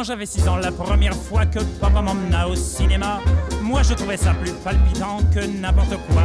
Quand j'avais 6 ans, la première fois que papa m'emmena au cinéma, moi je trouvais ça plus palpitant que n'importe quoi.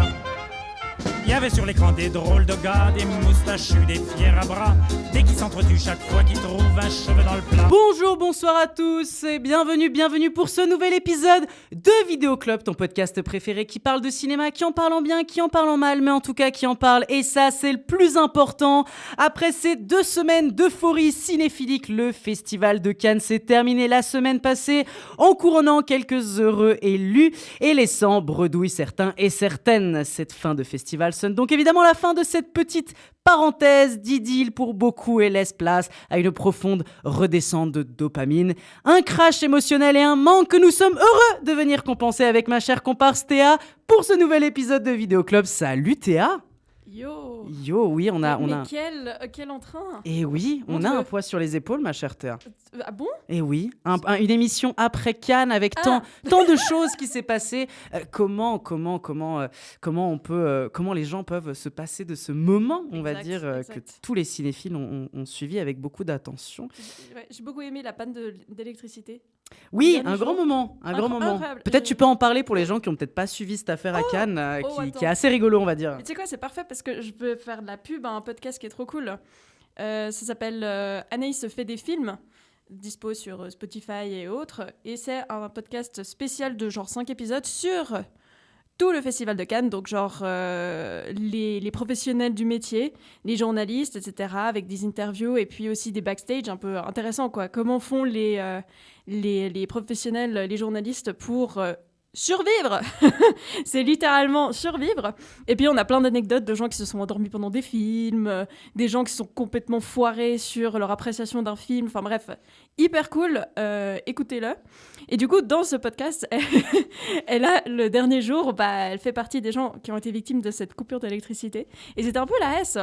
Il y avait sur l'écran des drôles de gars, des moustachus, des fiers à bras, des qui s'entretuent chaque fois qu'ils trouvent un cheveu dans le plat. Bonjour, bonsoir à tous et bienvenue pour ce nouvel épisode de Vidéo Club, ton podcast préféré qui parle de cinéma, qui en parle en bien, qui en parle en mal, mais en tout cas qui en parle, et ça c'est le plus important. Après ces 2 semaines d'euphorie cinéphilique, le Festival de Cannes s'est terminé la semaine passée en couronnant quelques heureux élus et laissant bredouille certains et certaines. Cette fin de festival sonne donc évidemment la fin de cette petite parenthèse d'idylle pour beaucoup et laisse place à une profonde redescente de dopamine, un crash émotionnel et un manque que nous sommes heureux de venir compenser avec ma chère comparse Théa pour ce nouvel épisode de Vidéo Club. Salut Théa. Yo, oui, on a... Quel entrain. Et oui, on a un poids sur les épaules, ma chère Théa. Ah bon? Et oui, une émission après Cannes avec tant de choses qui s'est passé. Comment les gens peuvent se passer de ce moment, on va dire, que tous les cinéphiles ont suivi avec beaucoup d'attention. Ouais, j'ai beaucoup aimé la panne d'électricité. Oui, un grand moment. Incroyable. Peut-être tu peux en parler pour les gens qui n'ont peut-être pas suivi cette affaire à Cannes, qui est assez rigolo, on va dire. Mais tu sais quoi, c'est parfait parce que je peux faire de la pub à un podcast qui est trop cool. Ça s'appelle Anaïs fait des films, dispo sur Spotify et autres. Et c'est un podcast spécial de genre 5 épisodes sur tout le festival de Cannes, donc genre les professionnels du métier, les journalistes, etc., avec des interviews et puis aussi des backstage un peu intéressants, quoi. Comment font les professionnels, les journalistes pour survivre. C'est littéralement survivre. Et puis on a plein d'anecdotes de gens qui se sont endormis pendant des films, des gens qui sont complètement foirés sur leur appréciation d'un film, enfin bref, hyper cool, écoutez-le. Et du coup, dans ce podcast, elle a, le dernier jour, elle fait partie des gens qui ont été victimes de cette coupure d'électricité. Et c'était un peu la S,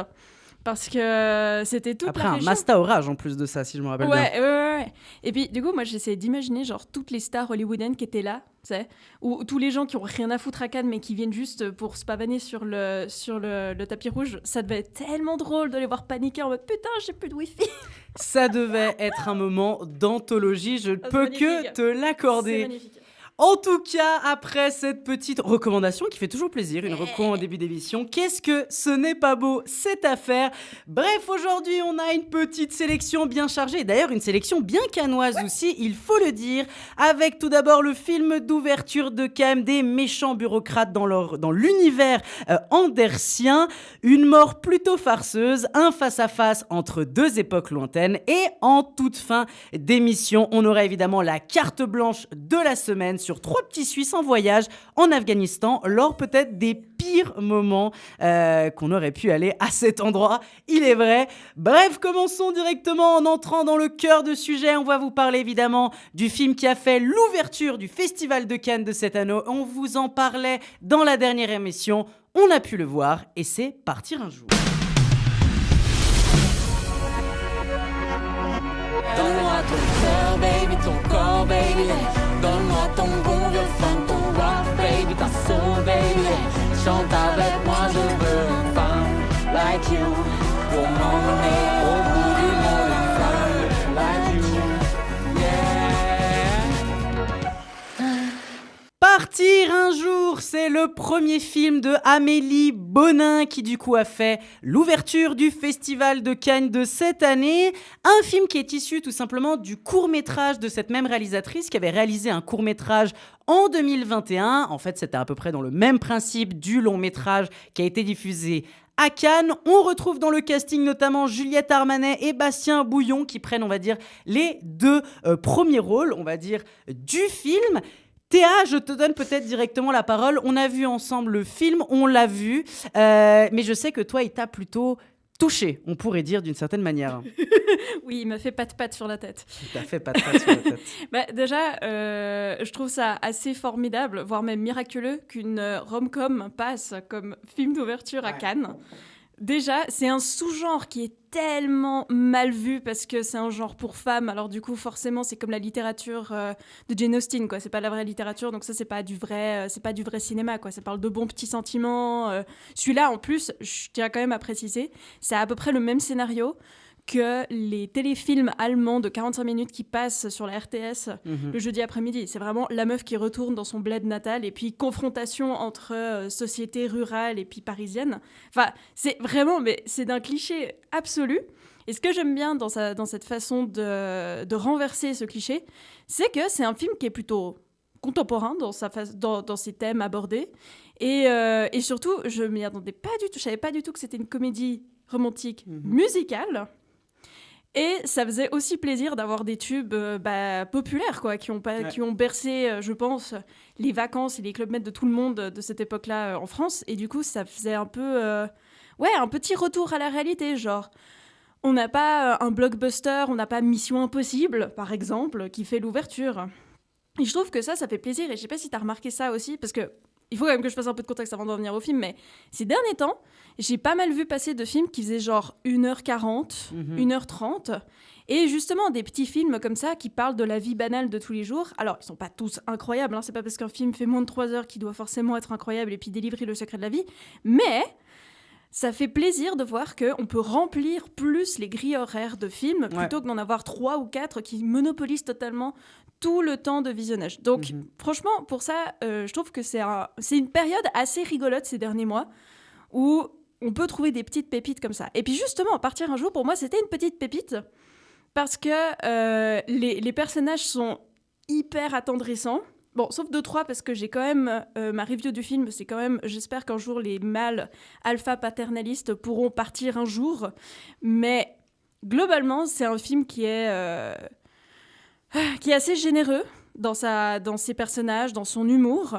parce que c'était toute après la un région. Masta Orage en plus de ça, si je me rappelle bien. Ouais. Et puis, du coup, moi, j'essayais d'imaginer, genre, toutes les stars hollywoodiennes qui étaient là, tu sais, ou tous les gens qui ont rien à foutre à Cannes, mais qui viennent juste pour se pavaner sur le tapis rouge. Ça devait être tellement drôle de les voir paniquer en mode « Putain, j'ai plus de wifi !» Ça devait être un moment d'anthologie, je ne peux que te l'accorder. C'est magnifique. En tout cas, après cette petite recommandation qui fait toujours plaisir, une reco en début d'émission, qu'est-ce que ce n'est pas beau cette affaire. Bref, aujourd'hui, on a une petite sélection bien chargée, d'ailleurs une sélection bien cannoise aussi, il faut le dire, avec tout d'abord le film d'ouverture de Cannes des méchants bureaucrates dans l'univers andersien, une mort plutôt farceuse, un face-à-face entre 2 époques lointaines, et en toute fin d'émission, on aura évidemment la carte blanche de la semaine sur 3 petits Suisses en voyage en Afghanistan, lors peut-être des pires moments qu'on aurait pu aller à cet endroit, il est vrai. Bref, commençons directement en entrant dans le cœur du sujet. On va vous parler évidemment du film qui a fait l'ouverture du Festival de Cannes de cette année. On vous en parlait dans la dernière émission, on a pu le voir et c'est Partir un jour. Donne-moi ton cœur, baby, ton corps, baby. Donne-moi ton bon vieux funk, ton rock, baby, ta soul, baby. Chante avec moi, je veux une femme like you. Pour m'emmener au bout du monde, une femme like you. Yeah. Partir un jour, c'est le premier film de Amélie Bonin qui du coup a fait l'ouverture du Festival de Cannes de cette année. Un film qui est issu tout simplement du court-métrage de cette même réalisatrice qui avait réalisé un court-métrage en 2021. En fait, c'était à peu près dans le même principe du long-métrage qui a été diffusé à Cannes. On retrouve dans le casting notamment Juliette Armanet et Bastien Bouillon qui prennent, on va dire, les 2 premiers rôles, on va dire, du film. Théa, je te donne peut-être directement la parole. On a vu ensemble le film, on l'a vu, mais je sais que toi, il t'a plutôt touché, on pourrait dire d'une certaine manière. Oui, il m'a fait pat-pat sur la tête. Il t'a fait pat-pat sur la tête. Déjà, je trouve ça assez formidable, voire même miraculeux, qu'une rom-com passe comme film d'ouverture à Cannes. Déjà, c'est un sous-genre qui est tellement mal vu parce que c'est un genre pour femmes. Alors du coup, forcément, c'est comme la littérature de Jane Austen, quoi. C'est pas la vraie littérature, donc ça, c'est pas du vrai cinéma, quoi. Ça parle de bons petits sentiments. Celui-là, en plus, je tiens quand même à préciser, c'est à peu près le même scénario que les téléfilms allemands de 45 minutes qui passent sur la RTS le jeudi après-midi. C'est vraiment la meuf qui retourne dans son bled natal et puis confrontation entre société rurale et puis parisienne. Enfin, c'est vraiment, mais c'est d'un cliché absolu. Et ce que j'aime bien dans cette façon de renverser ce cliché, c'est que c'est un film qui est plutôt contemporain dans ses thèmes abordés. Et surtout, je m'y attendais pas du tout. Je savais pas du tout que c'était une comédie romantique musicale. Et ça faisait aussi plaisir d'avoir des tubes populaires, quoi, qui ont bercé, je pense, les vacances et les clubs med de tout le monde de cette époque-là en France. Et du coup, ça faisait un peu... un petit retour à la réalité, genre... On n'a pas un blockbuster, on n'a pas Mission Impossible, par exemple, qui fait l'ouverture. Et je trouve que ça fait plaisir. Et je sais pas si tu as remarqué ça aussi, parce que il faut quand même que je fasse un peu de contexte avant d'en venir au film, mais ces derniers temps, j'ai pas mal vu passer de films qui faisaient genre 1h40, 1h30, et justement des petits films comme ça qui parlent de la vie banale de tous les jours. Alors, ils sont pas tous incroyables, hein, c'est pas parce qu'un film fait moins de 3 heures qu'il doit forcément être incroyable et puis délivrer le secret de la vie, mais ça fait plaisir de voir qu'on peut remplir plus les grilles horaires de films plutôt que d'en avoir 3 ou 4 qui monopolisent totalement tout le temps de visionnage. Donc, franchement, pour ça, je trouve que c'est une période assez rigolote ces derniers mois où on peut trouver des petites pépites comme ça. Et puis justement, Partir un jour, pour moi, c'était une petite pépite parce que les personnages sont hyper attendrissants. Bon, sauf 2-3, parce que j'ai quand même... ma review du film, c'est quand même... J'espère qu'un jour, les mâles alpha-paternalistes pourront partir un jour. Mais globalement, c'est un film qui est assez généreux dans ses personnages, dans son humour.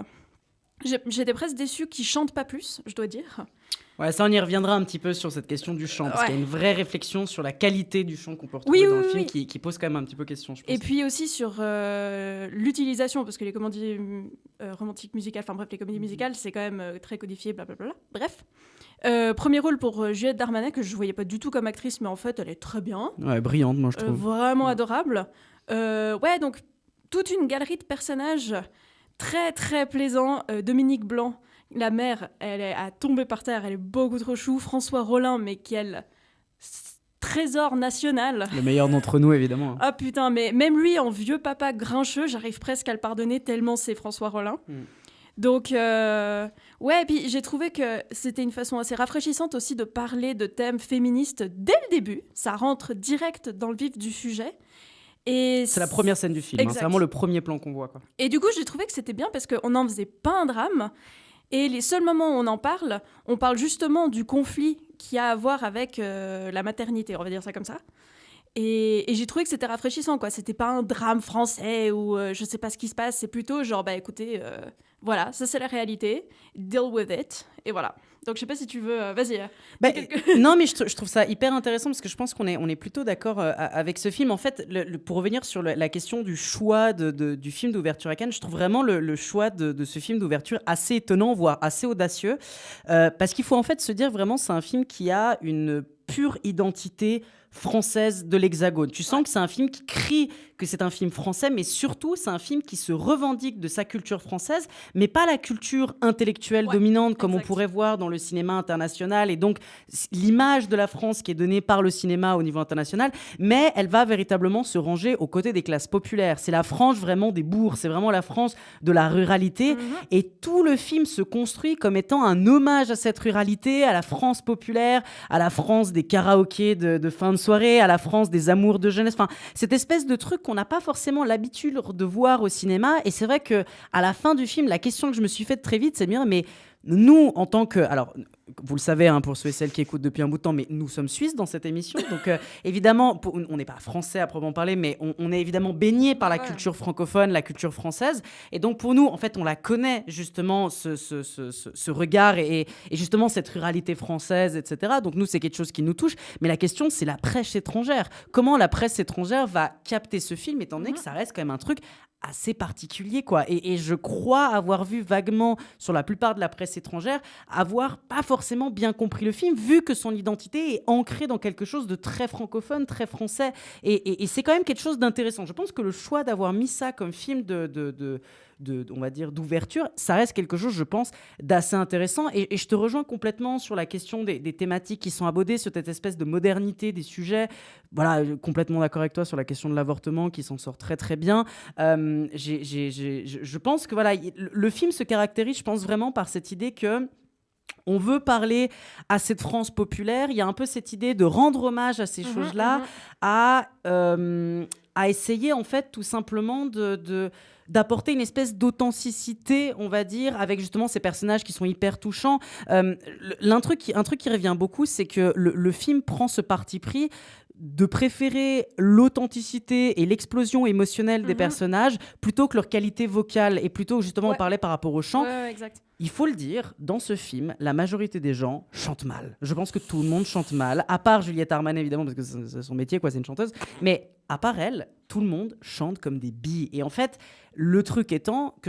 J'étais presque déçue qu'il chante pas plus, je dois dire. Ouais, ça on y reviendra un petit peu sur cette question du chant, parce qu'il y a une vraie réflexion sur la qualité du chant qu'on peut retrouver dans le film qui pose quand même un petit peu question, je pense. Et puis aussi sur l'utilisation, parce que les comédies romantiques musicales, enfin bref, les comédies musicales, c'est quand même très codifié, blablabla. Bref. Premier rôle pour Juliette Darmanin, que je voyais pas du tout comme actrice, mais en fait, elle est très bien. Ouais, brillante, moi je trouve. Vraiment adorable. Donc toute une galerie de personnages très très plaisants. Dominique Blanc, la mère, elle est à tomber par terre, elle est beaucoup trop chou. François Rollin, mais quel trésor national. Le meilleur d'entre nous, évidemment. Ah putain, mais même lui, en vieux papa grincheux, j'arrive presque à le pardonner tellement c'est François Rollin. Donc, puis j'ai trouvé que c'était une façon assez rafraîchissante aussi de parler de thèmes féministes dès le début. Ça rentre direct dans le vif du sujet. Et c'est la première scène du film, hein, c'est vraiment le premier plan qu'on voit, quoi. Et du coup, j'ai trouvé que c'était bien parce qu'on n'en faisait pas un drame. Et les seuls moments où on parle justement du conflit qu'il y a à voir avec la maternité, on va dire ça comme ça. Et j'ai trouvé que c'était rafraîchissant, quoi. C'était pas un drame français où je sais pas ce qui se passe, c'est plutôt genre, écoutez, voilà, ça c'est la réalité, deal with it, et voilà. Donc je sais pas si tu veux, vas-y. Non, mais je trouve ça hyper intéressant parce que je pense qu'on est plutôt d'accord avec ce film. En fait, pour revenir sur la question du choix du film d'ouverture à Cannes, je trouve vraiment le choix de ce film d'ouverture assez étonnant, voire assez audacieux, parce qu'il faut en fait se dire vraiment c'est un film qui a une pure identité française de l'Hexagone. Tu sens que c'est un film qui crie que c'est un film français, mais surtout, c'est un film qui se revendique de sa culture française, mais pas la culture intellectuelle dominante comme on pourrait voir dans le cinéma international, et donc l'image de la France qui est donnée par le cinéma au niveau international, mais elle va véritablement se ranger aux côtés des classes populaires. C'est la France vraiment des bourgs, c'est vraiment la France de la ruralité, et tout le film se construit comme étant un hommage à cette ruralité, à la France populaire, à la France des karaokés de fin de soirée, à la France des amours de jeunesse, enfin, cette espèce de truc qu'on n'a pas forcément l'habitude de voir au cinéma. Et c'est vrai qu'à la fin du film, la question que je me suis faite très vite, c'est de me dire, mais nous, en tant que... Alors, vous le savez, hein, pour ceux et celles qui écoutent depuis un bout de temps, mais nous sommes Suisses dans cette émission. Donc, évidemment, on n'est pas français à proprement parler, mais on est évidemment baigné par la culture francophone, la culture française. Et donc, pour nous, en fait, on la connaît, justement, ce regard et justement cette ruralité française, etc. Donc, nous, c'est quelque chose qui nous touche. Mais la question, c'est la presse étrangère. Comment la presse étrangère va capter ce film, étant donné que ça reste quand même un truc assez particulier, quoi. Et je crois avoir vu vaguement sur la plupart de la presse étrangère avoir pas forcément forcément bien compris le film, vu que son identité est ancrée dans quelque chose de très francophone, très français. Et c'est quand même quelque chose d'intéressant. Je pense que le choix d'avoir mis ça comme film on va dire, d'ouverture, ça reste quelque chose, je pense, d'assez intéressant. Et je te rejoins complètement sur la question des thématiques qui sont abordées, sur cette espèce de modernité des sujets. Voilà, complètement d'accord avec toi sur la question de l'avortement, qui s'en sort très très bien. Je pense que voilà, le film se caractérise, je pense, vraiment par cette idée que on veut parler à cette France populaire. Il y a un peu cette idée de rendre hommage à ces choses-là, à essayer, en fait, tout simplement d'apporter une espèce d'authenticité, on va dire, avec justement ces personnages qui sont hyper touchants. Un truc qui revient beaucoup, c'est que le film prend ce parti pris de préférer l'authenticité et l'explosion émotionnelle des personnages plutôt que leur qualité vocale, et plutôt justement on parlait par rapport au chant. Ouais, exact. Il faut le dire, dans ce film, la majorité des gens chantent mal. Je pense que tout le monde chante mal, à part Juliette Armanet évidemment, parce que c'est son métier, quoi, c'est une chanteuse. Mais à part elle, tout le monde chante comme des billes. Et en fait, le truc étant que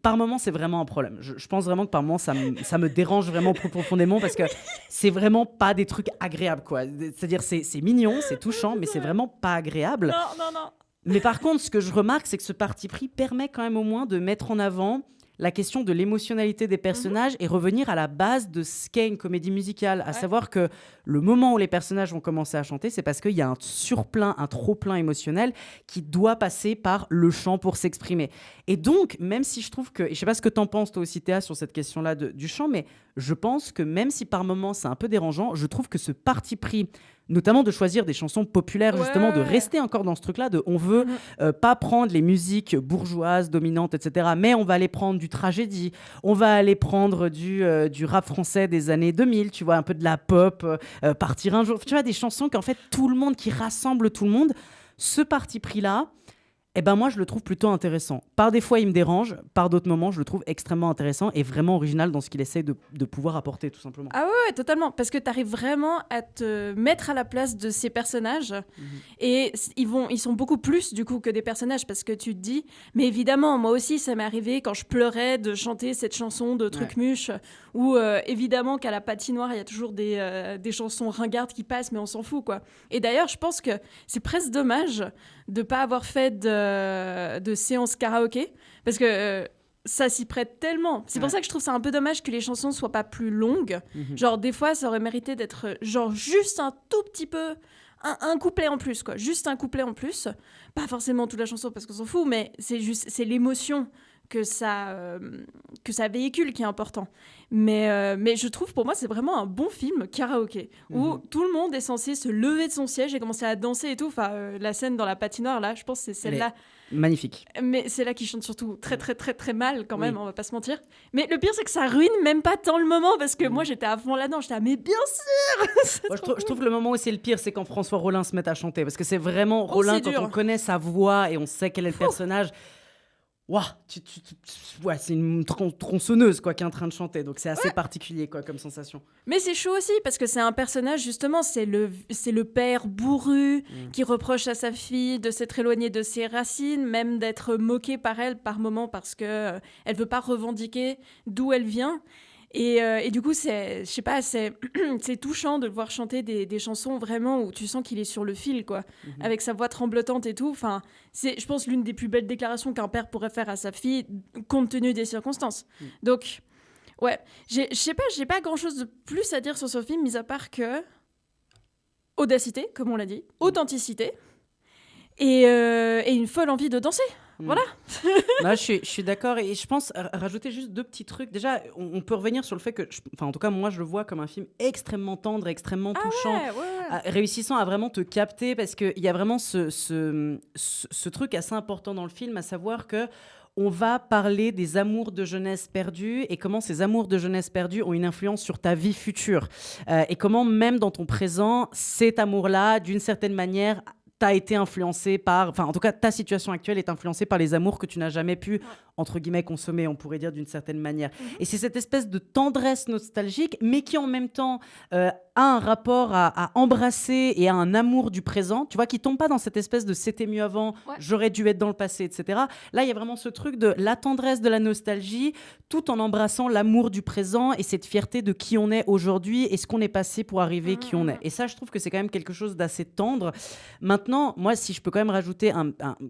par moments, c'est vraiment un problème. Je pense vraiment que par moments, ça me dérange vraiment profondément, parce que c'est vraiment pas des trucs agréables, quoi. C'est-à-dire, c'est mignon, c'est touchant, mais c'est vraiment pas agréable. Non. Mais par contre, ce que je remarque, c'est que ce parti pris permet quand même au moins de mettre en avant la question de l'émotionnalité des personnages et revenir à la base de ce qu'est une comédie musicale, à savoir que le moment où les personnages vont commencer à chanter, c'est parce qu'il y a un surplein, un trop-plein émotionnel qui doit passer par le chant pour s'exprimer. Et donc, même si je trouve que, et je sais pas ce que t'en penses toi aussi Théa sur cette question-là du chant, mais je pense que même si par moments c'est un peu dérangeant, je trouve que ce parti pris, notamment de choisir des chansons populaires, justement, de rester encore dans ce truc-là, on veut pas prendre les musiques bourgeoises, dominantes, etc., mais on va aller prendre du tragédie, on va aller prendre du rap français des années 2000, tu vois, un peu de la pop, Partir un jour, tu vois, des chansons qu'en fait tout le monde, qui rassemblent tout le monde. Ce parti pris-là, eh ben moi je le trouve plutôt intéressant. Par des fois il me dérange, par d'autres moments je le trouve extrêmement intéressant et vraiment original dans ce qu'il essaie de pouvoir apporter, tout simplement. Ah ouais, totalement, parce que tu arrives vraiment à te mettre à la place de ces personnages et ils sont beaucoup plus du coup que des personnages, parce que tu te dis, mais évidemment moi aussi ça m'est arrivé quand je pleurais de chanter cette chanson de Trucmuche, ou évidemment qu'à la patinoire il y a toujours des chansons ringardes qui passent, mais on s'en fout, quoi. Et d'ailleurs je pense que c'est presque dommage de pas avoir fait de séance karaoké, parce que ça s'y prête tellement. C'est pour ça que je trouve ça un peu dommage que les chansons soient pas plus longues. Genre des fois ça aurait mérité d'être genre juste un tout petit peu, un couplet en plus, quoi. Juste un couplet en plus, pas forcément toute la chanson parce qu'on s'en fout, mais c'est l'émotion que ça véhicule qui est important. Mais je trouve, pour moi, c'est vraiment un bon film karaoké, où tout le monde est censé se lever de son siège et commencer à danser et tout. Enfin, la scène dans la patinoire, là, je pense que c'est celle-là. Magnifique. Mais c'est là qui chante surtout très, très, très, très mal, quand même, on va pas se mentir. Mais le pire, c'est que ça ruine même pas tant le moment, parce que moi, j'étais à fond là-dedans. J'étais mais bien sûr. Moi, je trouve que le moment où c'est le pire, c'est quand François Rollin se met à chanter, parce que c'est vraiment Rollin, quand on connaît sa voix et on sait quel est le personnage. Waouh, ouais, c'est une tronçonneuse, quoi, qui est en train de chanter, donc c'est assez particulier, quoi, comme sensation. Mais c'est chaud aussi, parce que c'est un personnage, justement, c'est le père bourru qui reproche à sa fille de s'être éloignée de ses racines, même d'être moqué par elle par moments, parce que elle veut pas revendiquer d'où elle vient. Et du coup, je sais pas, c'est touchant de le voir chanter des chansons vraiment où tu sens qu'il est sur le fil, quoi, avec sa voix tremblotante et tout. Enfin, c'est, je pense, l'une des plus belles déclarations qu'un père pourrait faire à sa fille, compte tenu des circonstances. Donc, ouais, je sais pas, j'ai pas grand-chose de plus à dire sur ce film, mis à part que audacité, comme on l'a dit, authenticité et une folle envie de danser. Voilà. Je suis d'accord, et je pense rajouter juste 2 petits trucs. Déjà, on peut revenir sur le fait que, en tout cas moi je le vois comme un film extrêmement tendre, extrêmement touchant, réussissant à vraiment te capter, parce qu'il y a vraiment ce truc assez important dans le film, à savoir que on va parler des amours de jeunesse perdus et comment ces amours de jeunesse perdus ont une influence sur ta vie future, et comment même dans ton présent, cet amour-là, d'une certaine manière, t'as été influencé par... Enfin, en tout cas, ta situation actuelle est influencée par les amours que tu n'as jamais pu, entre guillemets, consommer, on pourrait dire d'une certaine manière. Et c'est cette espèce de tendresse nostalgique, mais qui en même temps a un rapport à embrasser et à un amour du présent, tu vois, qui tombe pas dans cette espèce de c'était mieux avant, j'aurais dû être dans le passé, etc. Là, il y a vraiment ce truc de la tendresse de la nostalgie, tout en embrassant l'amour du présent et cette fierté de qui on est aujourd'hui et ce qu'on est passé pour arriver qui on est. Et ça, je trouve que c'est quand même quelque chose d'assez tendre. Maintenant, moi, si je peux quand même rajouter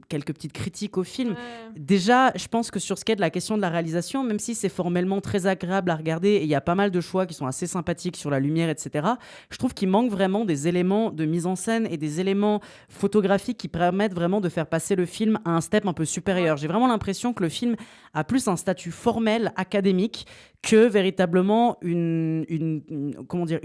quelques petites critiques au film, déjà, je pense que sur ce qui est de la question de la réalisation, même si c'est formellement très agréable à regarder et il y a pas mal de choix qui sont assez sympathiques sur la lumière, etc., je trouve qu'il manque vraiment des éléments de mise en scène et des éléments photographiques qui permettent vraiment de faire passer le film à un step un peu supérieur. J'ai vraiment l'impression que le film a plus un statut formel, académique, que véritablement une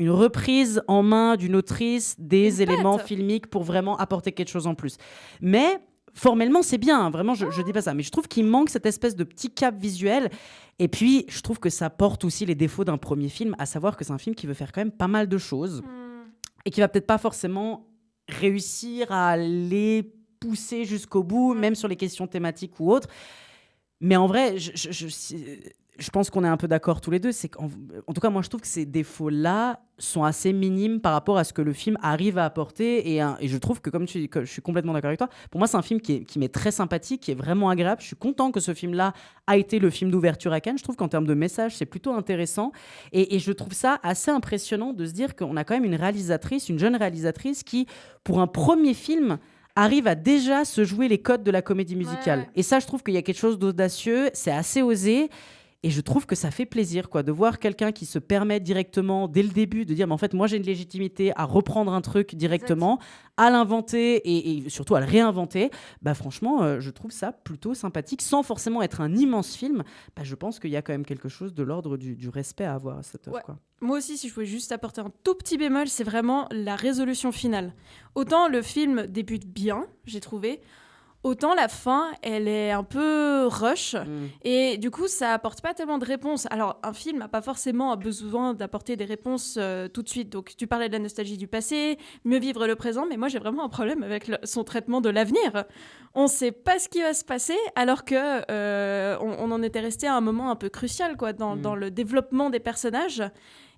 reprise en main d'une autrice des éléments filmiques pour vraiment apporter quelque chose en plus. Mais formellement, c'est bien, hein, vraiment, je dis pas ça. Mais je trouve qu'il manque cette espèce de petit cap visuel. Et puis, je trouve que ça porte aussi les défauts d'un premier film, à savoir que c'est un film qui veut faire quand même pas mal de choses et qui va peut-être pas forcément réussir à les pousser jusqu'au bout, même sur les questions thématiques ou autres. Mais en vrai, je pense qu'on est un peu d'accord tous les deux. C'est en tout cas, moi, je trouve que ces défauts-là sont assez minimes par rapport à ce que le film arrive à apporter. Et je trouve que, je suis complètement d'accord avec toi, pour moi, c'est un film qui m'est très sympathique, qui est vraiment agréable. Je suis content que ce film-là a été le film d'ouverture à Cannes. Je trouve qu'en termes de message, c'est plutôt intéressant. Et je trouve ça assez impressionnant de se dire qu'on a quand même une jeune réalisatrice qui, pour un premier film, arrive à déjà se jouer les codes de la comédie musicale. Et ça, je trouve qu'il y a quelque chose d'audacieux, c'est assez osé. Et je trouve que ça fait plaisir de voir quelqu'un qui se permet directement, dès le début, de dire mais en fait, moi, j'ai une légitimité à reprendre un truc directement, à l'inventer et surtout à le réinventer. Bah, franchement, je trouve ça plutôt sympathique, sans forcément être un immense film. Bah, je pense qu'il y a quand même quelque chose de l'ordre du respect à avoir à cette œuvre. Quoi. Moi aussi, si je pouvais juste apporter un tout petit bémol, c'est vraiment la résolution finale. Autant le film débute bien, j'ai trouvé, autant la fin, elle est un peu rush. Et du coup, ça apporte pas tellement de réponses. Alors, un film n'a pas forcément besoin d'apporter des réponses tout de suite. Donc, tu parlais de la nostalgie du passé, mieux vivre le présent, mais moi, j'ai vraiment un problème avec son traitement de l'avenir. On sait pas ce qui va se passer, alors que on en était resté à un moment un peu crucial dans le développement des personnages.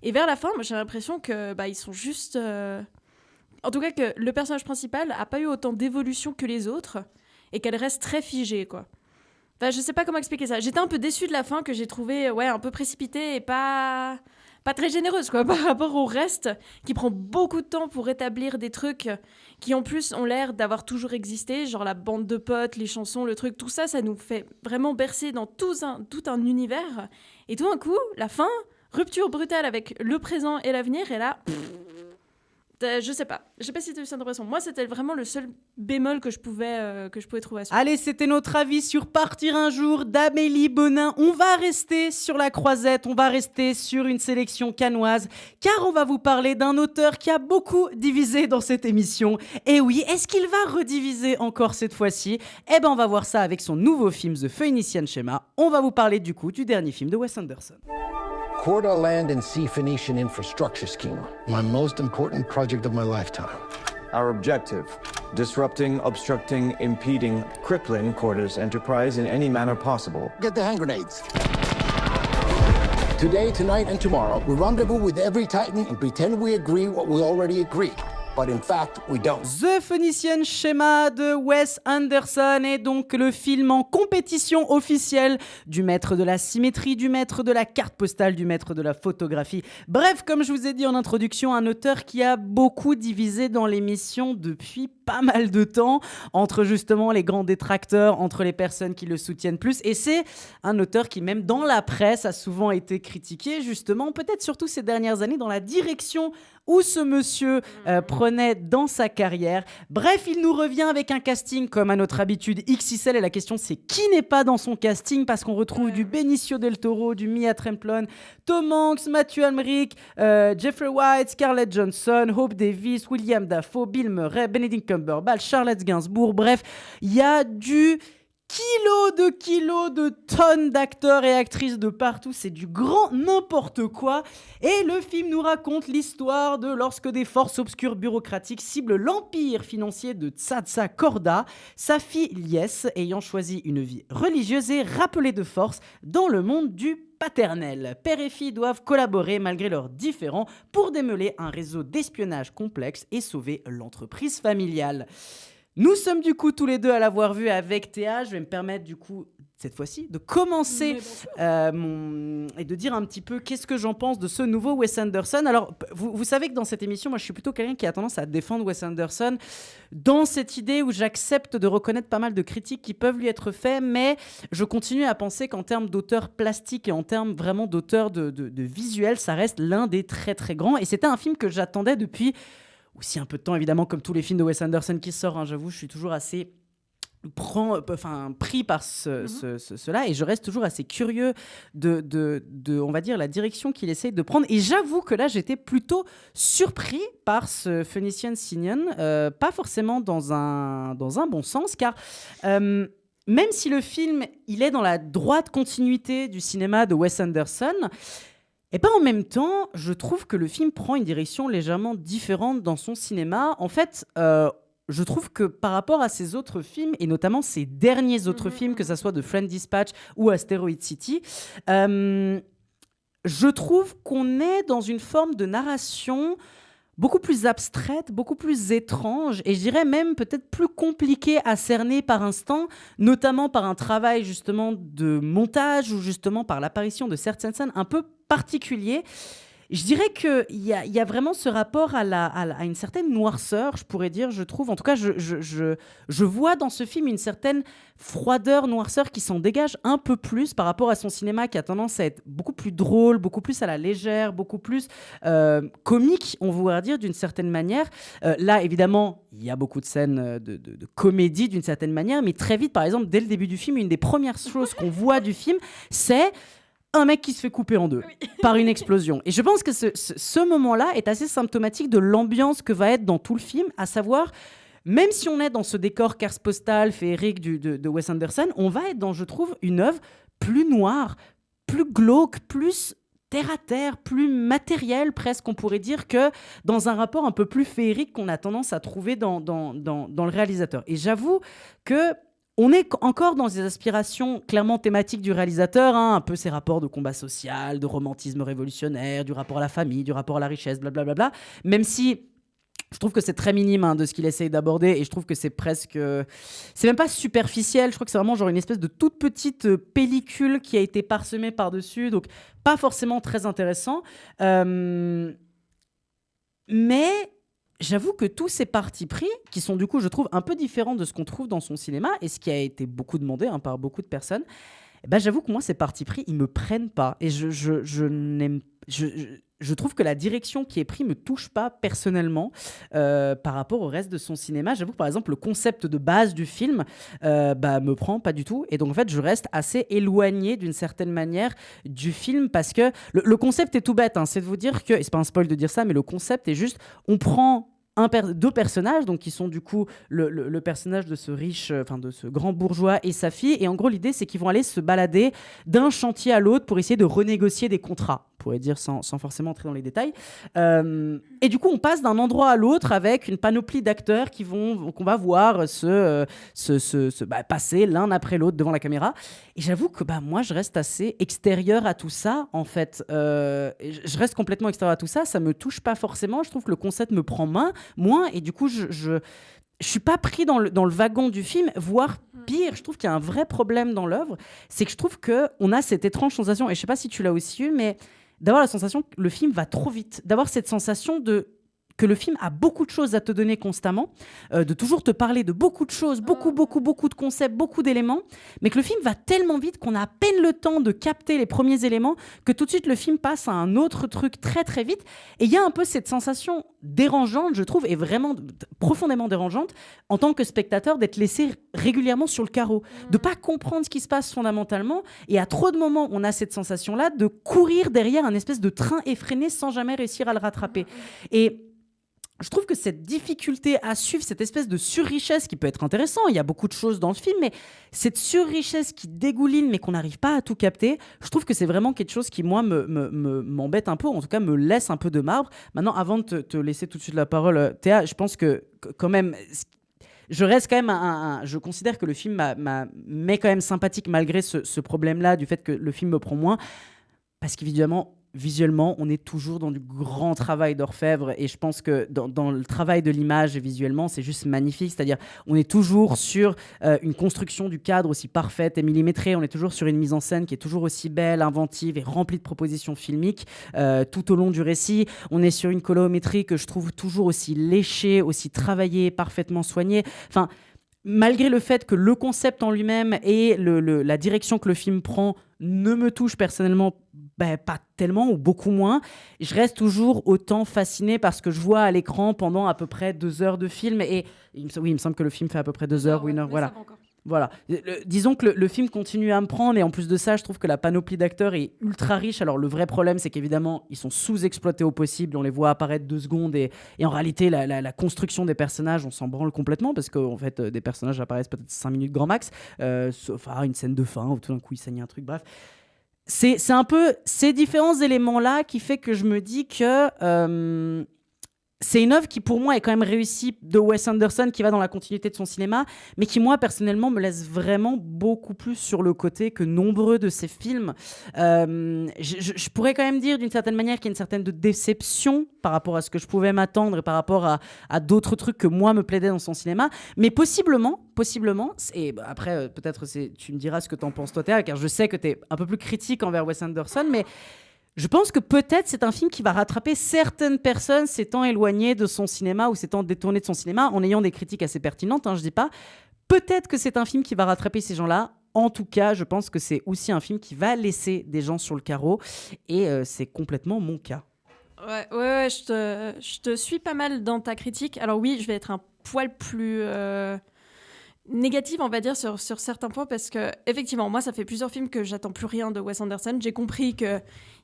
Et vers la fin, moi, j'ai l'impression que ils sont juste... En tout cas, que le personnage principal a pas eu autant d'évolution que les autres et qu'elle reste très figée, quoi. Enfin, je sais pas comment expliquer ça. J'étais un peu déçue de la fin, que j'ai trouvée un peu précipitée et pas très généreuse, quoi, par rapport au reste, qui prend beaucoup de temps pour établir des trucs qui, en plus, ont l'air d'avoir toujours existé, genre la bande de potes, les chansons, le truc, tout ça, ça nous fait vraiment bercer dans tout un univers. Et tout d'un coup, la fin, rupture brutale avec le présent et l'avenir, et là... Je sais pas si tu as eu cette impression. Moi, c'était vraiment le seul bémol que je pouvais trouver à ce moment. Allez, c'était notre avis sur Partir un jour d'Amélie Bonin. On va rester sur la croisette, on va rester sur une sélection cannoise, car on va vous parler d'un auteur qui a beaucoup divisé dans cette émission. Et oui, est-ce qu'il va rediviser encore cette fois-ci ? Eh ben, on va voir ça avec son nouveau film The Phoenician Schema. On va vous parler du coup du dernier film de Wes Anderson. Corda Land and Sea Phoenician Infrastructure Scheme. My most important project of my lifetime. Our objective: disrupting, obstructing, impeding, crippling Corda's enterprise in any manner possible. Get the hand grenades. Today, tonight, and tomorrow, we rendezvous with every Titan and pretend we agree what we already agree. But in fact, we don't. The Phoenician Schema de Wes Anderson est donc le film en compétition officielle du maître de la symétrie, du maître de la carte postale, du maître de la photographie. Bref, comme je vous ai dit en introduction, un auteur qui a beaucoup divisé dans l'émission depuis pas mal de temps, entre justement les grands détracteurs, entre les personnes qui le soutiennent plus. Et c'est un auteur qui, même dans la presse, a souvent été critiqué, justement, peut-être surtout ces dernières années, dans la direction où ce monsieur prenait dans sa carrière. Bref, il nous revient avec un casting comme à notre habitude XXL, et la question c'est qui n'est pas dans son casting, parce qu'on retrouve du Benicio del Toro, du Mia Tremblay, Tom Hanks, Matthew Amalric, Jeffrey White, Scarlett Johansson, Hope Davis, William Dafoe, Bill Murray, Benedict Cumberbatch, Charlotte Gainsbourg. Bref, il y a du kilos de tonnes d'acteurs et actrices de partout, c'est du grand n'importe quoi. Et le film nous raconte l'histoire de lorsque des forces obscures bureaucratiques ciblent l'empire financier de Tsatsa Corda, sa fille Lies ayant choisi une vie religieuse et rappelée de force dans le monde du paternelle. Père et fille doivent collaborer malgré leurs différends pour démêler un réseau d'espionnage complexe et sauver l'entreprise familiale. Nous sommes du coup tous les deux à l'avoir vu avec Théa. Je vais me permettre du coup, cette fois-ci, de commencer et de dire un petit peu qu'est-ce que j'en pense de ce nouveau Wes Anderson. Alors, vous savez que dans cette émission, moi je suis plutôt quelqu'un qui a tendance à défendre Wes Anderson dans cette idée où j'accepte de reconnaître pas mal de critiques qui peuvent lui être faites, mais je continue à penser qu'en termes d'auteur plastique et en termes vraiment d'auteur de visuel, ça reste l'un des très très grands. Et c'était un film que j'attendais depuis aussi un peu de temps, évidemment, comme tous les films de Wes Anderson qui sortent, hein, j'avoue, je suis toujours assez pris par cela, et je reste toujours assez curieux de on va dire, la direction qu'il essaye de prendre. Et j'avoue que là, j'étais plutôt surpris par ce Phoenician Sinion, pas forcément dans un bon sens, car même si le film, il est dans la droite continuité du cinéma de Wes Anderson, et pas en même temps, je trouve que le film prend une direction légèrement différente dans son cinéma. En fait, je trouve que par rapport à ses autres films, et notamment ses derniers autres films, que ça soit The Friend Dispatch ou Asteroid City, je trouve qu'on est dans une forme de narration beaucoup plus abstraite, beaucoup plus étrange, et je dirais même peut-être plus compliquée à cerner par instant, notamment par un travail justement de montage ou justement par l'apparition de certaines scènes un peu particulier. Je dirais qu'il y a vraiment ce rapport à une certaine noirceur, je pourrais dire, je trouve. En tout cas, je vois dans ce film une certaine froideur, noirceur qui s'en dégage un peu plus par rapport à son cinéma qui a tendance à être beaucoup plus drôle, beaucoup plus à la légère, beaucoup plus comique, on pourrait dire, d'une certaine manière. Là, évidemment, il y a beaucoup de scènes de comédie d'une certaine manière, mais très vite, par exemple, dès le début du film, une des premières choses qu'on voit du film, c'est un mec qui se fait couper en deux par une explosion. Et je pense que ce moment-là est assez symptomatique de l'ambiance que va être dans tout le film, à savoir, même si on est dans ce décor carte postale féerique de Wes Anderson, on va être dans, je trouve, une œuvre plus noire, plus glauque, plus terre-à-terre, plus matérielle presque, on pourrait dire, que dans un rapport un peu plus féerique qu'on a tendance à trouver dans le réalisateur. Et j'avoue que on est encore dans des aspirations clairement thématiques du réalisateur, hein, un peu ces rapports de combat social, de romantisme révolutionnaire, du rapport à la famille, du rapport à la richesse, blablabla. Même si je trouve que c'est très minime, hein, de ce qu'il essaye d'aborder, et je trouve que c'est presque... c'est même pas superficiel, je crois que c'est vraiment genre une espèce de toute petite pellicule qui a été parsemée par-dessus, donc pas forcément très intéressant. Mais j'avoue que tous ces partis pris, qui sont du coup, je trouve, un peu différents de ce qu'on trouve dans son cinéma, et ce qui a été beaucoup demandé, hein, par beaucoup de personnes, j'avoue que moi, ces partis pris, ils me prennent pas. Et je trouve que la direction qui est prise me touche pas personnellement par rapport au reste de son cinéma. J'avoue que par exemple le concept de base du film me prend pas du tout, et donc en fait je reste assez éloigné d'une certaine manière du film, parce que le concept est tout bête, hein, c'est de vous dire que, et c'est pas un spoil de dire ça, mais le concept est juste, on prend deux personnages, donc qui sont du coup le personnage de ce riche, de ce grand bourgeois et sa fille, et en gros l'idée c'est qu'ils vont aller se balader d'un chantier à l'autre pour essayer de renégocier des contrats, on pourrait dire sans forcément entrer dans les détails, et du coup on passe d'un endroit à l'autre avec une panoplie d'acteurs qu'on va voir passer l'un après l'autre devant la caméra, et j'avoue que moi je reste assez extérieur à tout ça en fait, je reste complètement extérieur à tout ça, ça me touche pas forcément, je trouve que le concept me prend moins, et du coup je suis pas pris dans le wagon du film, voire pire, je trouve qu'il y a un vrai problème dans l'œuvre, c'est que je trouve qu'on a cette étrange sensation, et je sais pas si tu l'as aussi eu, mais d'avoir la sensation que le film va trop vite, d'avoir cette sensation que le film a beaucoup de choses à te donner constamment, de toujours te parler de beaucoup de choses, beaucoup de concepts, beaucoup d'éléments, mais que le film va tellement vite qu'on a à peine le temps de capter les premiers éléments, que tout de suite le film passe à un autre truc très très vite, et il y a un peu cette sensation dérangeante, je trouve, et vraiment profondément dérangeante, en tant que spectateur, d'être laissé régulièrement sur le carreau, de pas comprendre ce qui se passe fondamentalement, et à trop de moments, on a cette sensation-là de courir derrière un espèce de train effréné sans jamais réussir à le rattraper. Et je trouve que cette difficulté à suivre cette espèce de surrichesse qui peut être intéressant, il y a beaucoup de choses dans le film, mais cette surrichesse qui dégouline mais qu'on n'arrive pas à tout capter, je trouve que c'est vraiment quelque chose qui, moi, m'embête un peu, en tout cas me laisse un peu de marbre. Maintenant, avant de te laisser tout de suite la parole, Théa, je pense que quand même... Je reste quand même je considère que le film m'est quand même sympathique malgré ce problème-là, du fait que le film me prend moins. parce qu'évidemment, visuellement, on est toujours dans du grand travail d'orfèvre et je pense que dans le travail de l'image visuellement, c'est juste magnifique. C'est-à-dire, on est toujours sur une construction du cadre aussi parfaite et millimétrée. On est toujours sur une mise en scène qui est toujours aussi belle, inventive et remplie de propositions filmiques tout au long du récit. On est sur une colorimétrie que je trouve toujours aussi léchée, aussi travaillée, parfaitement soignée. Enfin, malgré le fait que le concept en lui-même et la direction que le film prend ne me touche personnellement pas tellement ou beaucoup moins, je reste toujours autant fascinée par ce que je vois à l'écran pendant à peu près 2 heures de film. Et il me semble que le film fait à peu près 2 heures ou 1 heure. Voilà. Disons que le film continue à me prendre et en plus de ça, je trouve que la panoplie d'acteurs est ultra riche. Alors le vrai problème, c'est qu'évidemment, ils sont sous-exploités au possible. On les voit apparaître 2 secondes et en réalité, la construction des personnages, on s'en branle complètement parce qu'en fait, des personnages apparaissent peut-être 5 minutes grand max, sauf une scène de fin où tout d'un coup, il saigne un truc. Bref. C'est un peu ces différents éléments-là qui fait que je me dis que c'est une œuvre qui, pour moi, est quand même réussie de Wes Anderson, qui va dans la continuité de son cinéma, mais qui, moi, personnellement, me laisse vraiment beaucoup plus sur le côté que nombreux de ses films. Je pourrais quand même dire, d'une certaine manière, qu'il y a une certaine de déception par rapport à ce que je pouvais m'attendre et par rapport à d'autres trucs que, moi, me plaidaient dans son cinéma. Mais possiblement, et après, peut-être tu me diras ce que t'en penses, toi, Théa, car je sais que t'es un peu plus critique envers Wes Anderson, mais je pense que peut-être c'est un film qui va rattraper certaines personnes s'étant éloignées de son cinéma ou s'étant détournées de son cinéma en ayant des critiques assez pertinentes, je dis pas. Peut-être que c'est un film qui va rattraper ces gens-là. En tout cas, je pense que c'est aussi un film qui va laisser des gens sur le carreau et c'est complètement mon cas. Ouais, je te suis pas mal dans ta critique. Alors oui, je vais être un poil plus négative, on va dire, sur certains points, parce que effectivement, moi, ça fait plusieurs films que j'attends plus rien de Wes Anderson. J'ai compris que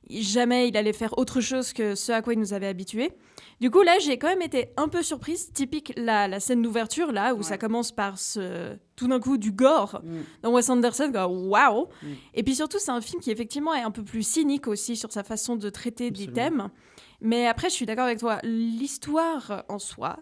jamais il allait faire autre chose que ce à quoi il nous avait habitués. Du coup, là, j'ai quand même été un peu surprise. Typique la scène d'ouverture, là, où ça commence par tout d'un coup du gore dans Wes Anderson. Waouh! Et puis surtout, c'est un film qui, effectivement, est un peu plus cynique aussi sur sa façon de traiter des thèmes. Mais après, je suis d'accord avec toi. L'histoire en soi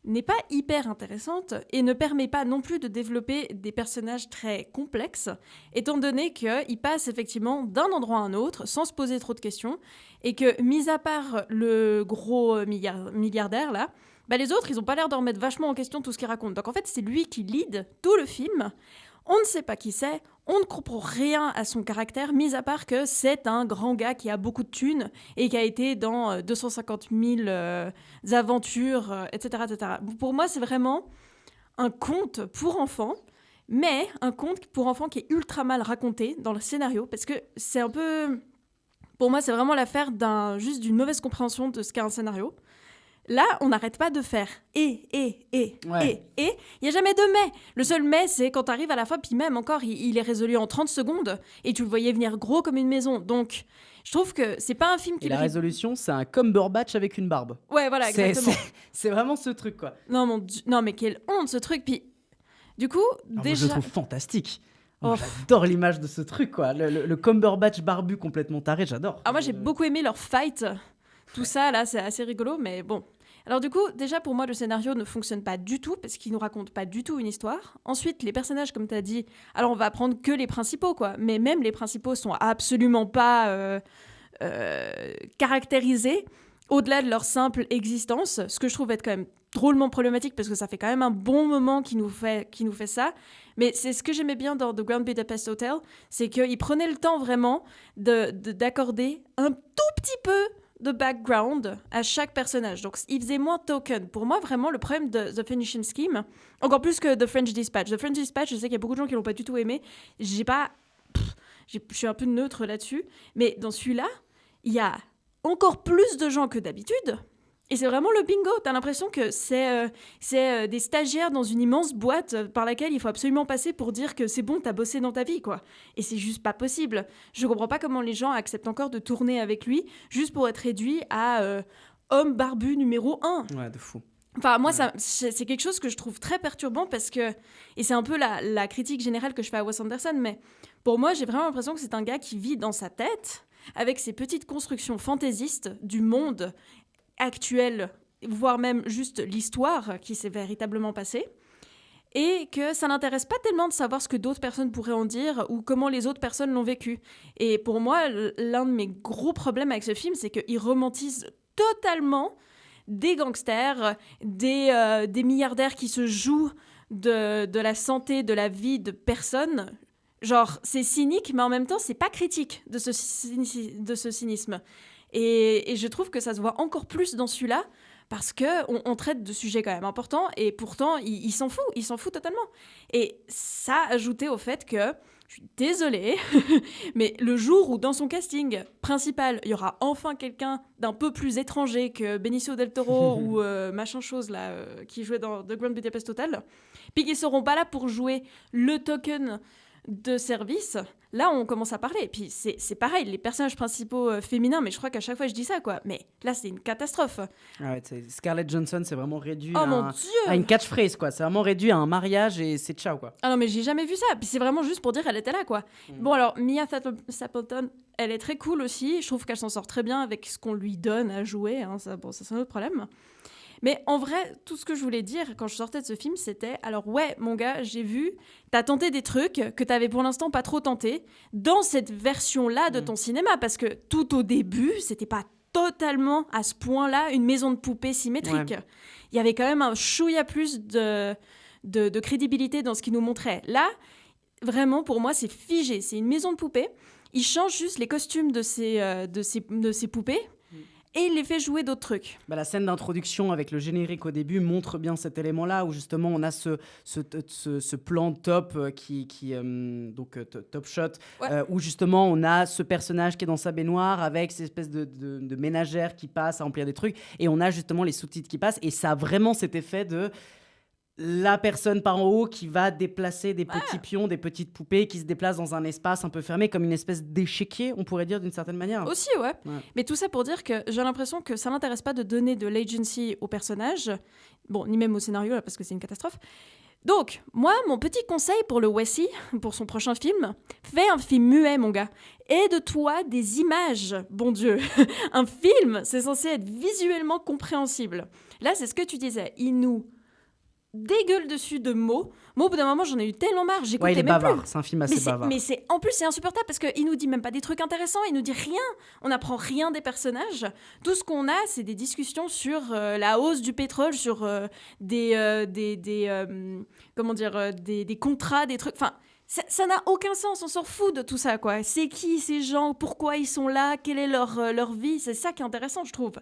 n'est pas hyper intéressante et ne permet pas non plus de développer des personnages très complexes, étant donné qu'ils passent effectivement d'un endroit à un autre sans se poser trop de questions et que, mis à part le gros milliardaire là, les autres, ils n'ont pas l'air de remettre vachement en question tout ce qu'il raconte. Donc en fait, c'est lui qui lead tout le film. On ne sait pas qui c'est, on ne comprend rien à son caractère, mis à part que c'est un grand gars qui a beaucoup de thunes et qui a été dans 250 000 aventures, etc., etc. Pour moi, c'est vraiment un conte pour enfants, mais un conte pour enfants qui est ultra mal raconté dans le scénario, parce que c'est un peu... Pour moi, c'est vraiment l'affaire juste d'une mauvaise compréhension de ce qu'est un scénario. Là, on n'arrête pas de faire et. Il n'y a jamais de mais. Le seul mais, c'est quand tu arrives à la fin, puis même encore, il est résolu en 30 secondes et tu le voyais venir gros comme une maison. Donc, je trouve que c'est pas un film qui... Et la résolution, c'est un Cumberbatch avec une barbe. Ouais, voilà, exactement. C'est vraiment ce truc, quoi. Non, mon Dieu. Non, mais quelle honte, ce truc. Puis, du coup, déjà... Moi, je le trouve fantastique. Moi, j'adore l'image de ce truc, quoi. Le Cumberbatch barbu complètement taré, j'adore. Moi, j'ai beaucoup aimé leur fight. Tout ça, là, c'est assez rigolo, mais bon. Alors du coup, déjà, pour moi, le scénario ne fonctionne pas du tout, parce qu'il nous raconte pas du tout une histoire. Ensuite, les personnages, comme tu as dit, alors on va prendre que les principaux, quoi. Mais même les principaux sont absolument pas caractérisés au-delà de leur simple existence, ce que je trouve être quand même drôlement problématique, parce que ça fait quand même un bon moment qui nous fait ça. Mais c'est ce que j'aimais bien dans The Grand Budapest Hotel, c'est qu'il prenait le temps vraiment d'accorder un tout petit peu de background à chaque personnage. Donc, il faisait moins token. Pour moi, vraiment, le problème de The Finishing Scheme, encore plus que The French Dispatch. The French Dispatch, je sais qu'il y a beaucoup de gens qui l'ont pas du tout aimé. Je suis un peu neutre là-dessus. Mais dans celui-là, il y a encore plus de gens que d'habitude. Et c'est vraiment le bingo. T'as l'impression que c'est des stagiaires dans une immense boîte par laquelle il faut absolument passer pour dire que c'est bon, t'as bossé dans ta vie, quoi. Et c'est juste pas possible. Je comprends pas comment les gens acceptent encore de tourner avec lui juste pour être réduit à homme barbu numéro 1. Ouais, de fou. Enfin, moi, c'est quelque chose que je trouve très perturbant parce que... Et c'est un peu la critique générale que je fais à Wes Anderson, mais pour moi, j'ai vraiment l'impression que c'est un gars qui vit dans sa tête avec ses petites constructions fantaisistes du monde actuel, voire même juste l'histoire qui s'est véritablement passée. et que ça n'intéresse pas tellement de savoir ce que d'autres personnes pourraient en dire ou comment les autres personnes l'ont vécu. Et pour moi, l'un de mes gros problèmes avec ce film, c'est qu'il romantise totalement des gangsters, des milliardaires qui se jouent de la santé, de la vie de personnes. Genre, c'est cynique, mais en même temps, c'est pas critique de ce cynisme. Et je trouve que ça se voit encore plus dans celui-là, parce qu'on traite de sujets quand même importants, et pourtant, il s'en fout totalement. Et ça, ajouté au fait que, je suis désolée, mais le jour où dans son casting principal, il y aura enfin quelqu'un d'un peu plus étranger que Benicio del Toro ou machin chose là, qui jouait dans The Grand Budapest Hotel, puis qu'ils seront pas là pour jouer le token de service, là on commence à parler. Et puis c'est pareil, les personnages principaux féminins, mais je crois qu'à chaque fois je dis ça, quoi. Mais là c'est une catastrophe. Ah ouais, Scarlett Johansson, c'est vraiment réduit à une catchphrase, quoi. C'est vraiment réduit à un mariage et c'est ciao, quoi. Ah non, mais j'ai jamais vu ça. Puis c'est vraiment juste pour dire elle était là, quoi. Bon, alors Mia Stapleton, elle est très cool aussi. Je trouve qu'elle s'en sort très bien avec ce qu'on lui donne à jouer. Hein. Ça c'est un autre problème. Mais en vrai, tout ce que je voulais dire quand je sortais de ce film, c'était alors ouais, mon gars, j'ai vu, t'as tenté des trucs que t'avais pour l'instant pas trop tenté dans cette version-là de ton cinéma, parce que tout au début, c'était pas totalement à ce point-là une maison de poupée symétrique. Ouais. Il y avait quand même un chouïa plus de crédibilité dans ce qu'il nous montrait. Là, vraiment, pour moi, c'est figé. C'est une maison de poupée. Il change juste les costumes de ces poupées. Et il les fait jouer d'autres trucs. Bah, la scène d'introduction avec le générique au début montre bien cet élément-là, où justement on a ce plan top top shot, ouais. Où justement on a ce personnage qui est dans sa baignoire avec ces espèces de ménagères qui passent à remplir des trucs, et on a justement les sous-titres qui passent, et ça a vraiment cet effet de la personne par en haut qui va déplacer des petits pions, des petites poupées qui se déplacent dans un espace un peu fermé, comme une espèce d'échiquier, on pourrait dire d'une certaine manière. Aussi, ouais. Mais tout ça pour dire que j'ai l'impression que ça n'intéresse pas de donner de l'agency au personnage, bon, ni même au scénario, là, parce que c'est une catastrophe. Donc, moi, mon petit conseil pour le Wessie, pour son prochain film, fais un film muet, mon gars. Aide-toi des images, bon Dieu. Un film, c'est censé être visuellement compréhensible. Là, c'est ce que tu disais. Il nous dégueule dessus de mots. Moi, au bout d'un moment, j'en ai eu tellement marre. J'écoutais il est même bavard. plus. C'est un film assez bavard. Mais en plus, c'est insupportable parce qu'il nous dit même pas des trucs intéressants. Il nous dit rien. On n'apprend rien des personnages. Tout ce qu'on a, c'est des discussions sur la hausse du pétrole, sur des contrats, des trucs. Enfin, ça n'a aucun sens. On s'en fout de tout ça, quoi. C'est qui ces gens? Pourquoi ils sont là? Quelle est leur vie? C'est ça qui est intéressant, je trouve.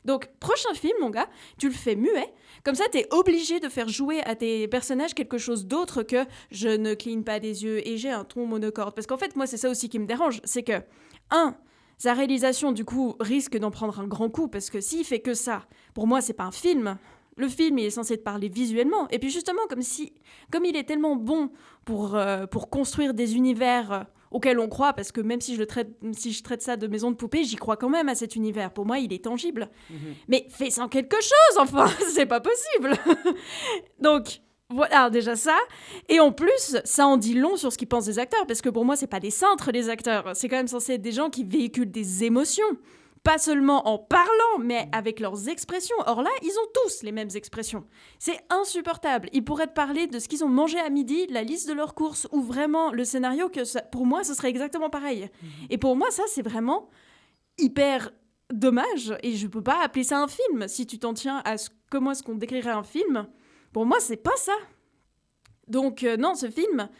Donc, prochain film, mon gars, tu le fais muet. Comme ça, t'es obligé de faire jouer à tes personnages quelque chose d'autre que « je ne cligne pas des yeux et j'ai un ton monocorde ». Parce qu'en fait, moi, c'est ça aussi qui me dérange. C'est que, sa réalisation, du coup, risque d'en prendre un grand coup. Parce que s'il fait que ça, pour moi, c'est pas un film. Le film, il est censé te parler visuellement. Et puis justement, comme il est tellement bon pour construire des univers auquel on croit, parce que même si je traite ça de maison de poupée, j'y crois quand même à cet univers. Pour moi, il est tangible. Mais fais sans quelque chose, enfin, c'est pas possible. Donc, voilà, déjà ça. Et en plus, ça en dit long sur ce qu'ils pensent des acteurs, parce que pour moi, c'est pas des cintres, les acteurs. C'est quand même censé être des gens qui véhiculent des émotions. Pas seulement en parlant, mais avec leurs expressions. Or là, ils ont tous les mêmes expressions. C'est insupportable. Ils pourraient te parler de ce qu'ils ont mangé à midi, la liste de leurs courses, ou vraiment le scénario, pour moi, ce serait exactement pareil. Et pour moi, ça, c'est vraiment hyper dommage. Et je peux pas appeler ça un film. Si tu t'en tiens à comment est-ce qu'on décrirait un film, pour moi, c'est pas ça. Donc, non, ce film,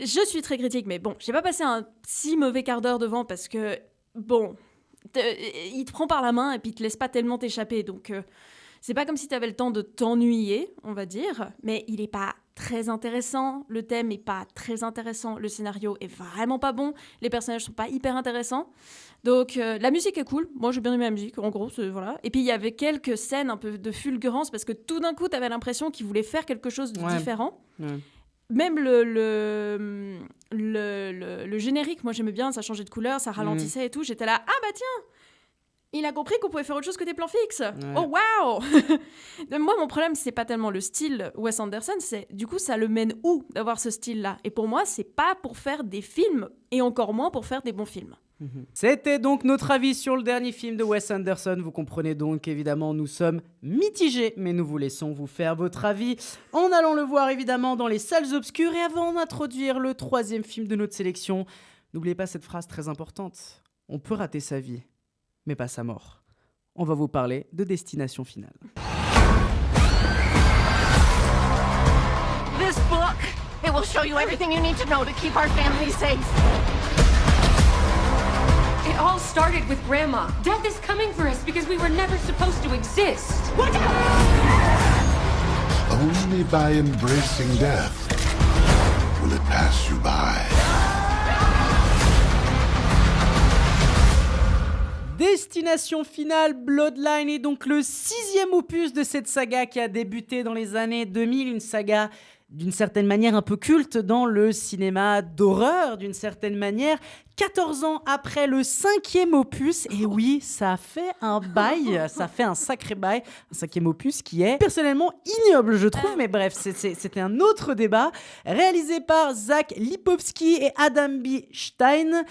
je suis très critique, mais bon, j'ai pas passé un si mauvais quart d'heure devant parce que, bon... il te prend par la main et puis il te laisse pas tellement t'échapper, donc c'est pas comme si t'avais le temps de t'ennuyer, on va dire, mais il est pas très intéressant, le thème est pas très intéressant, le scénario est vraiment pas bon, les personnages sont pas hyper intéressants, donc la musique est cool, moi j'ai bien aimé la musique, en gros, voilà, et puis il y avait quelques scènes un peu de fulgurance parce que tout d'un coup t'avais l'impression qu'ils voulaient faire quelque chose de différent. Même le générique, moi j'aimais bien, ça changeait de couleur, ça ralentissait et tout. J'étais là, ah bah tiens, il a compris qu'on pouvait faire autre chose que des plans fixes. Ouais. Oh waouh. Moi mon problème c'est pas tellement le style Wes Anderson, c'est du coup ça le mène où d'avoir ce style-là. Et pour moi c'est pas pour faire des films et encore moins pour faire des bons films. C'était donc notre avis sur le dernier film de Wes Anderson. Vous comprenez donc évidemment nous sommes mitigés, mais nous vous laissons vous faire votre avis en allant le voir évidemment dans les salles obscures. Et avant d'introduire le 3e film de notre sélection, n'oubliez pas cette phrase très importante. On peut rater sa vie, mais pas sa mort. On va vous parler de Destination Finale. This book, it will show you everything you need to know to keep our family safe. It all started with Grandma. Death is coming for us because we were never supposed to exist. Watch out! Only by embracing death will it pass you by. Destination Finale Bloodline est donc le 6e opus de cette saga qui a débuté dans les années 2000, une saga d'une certaine manière un peu culte dans le cinéma d'horreur, d'une certaine manière. 14 ans après le 5e opus, et oui, ça a fait un bail, ça fait un sacré bail, un 5e opus qui est personnellement ignoble, je trouve, mais bref, c'était un autre débat, réalisé par Zach Lipovski et Adam B. Stein.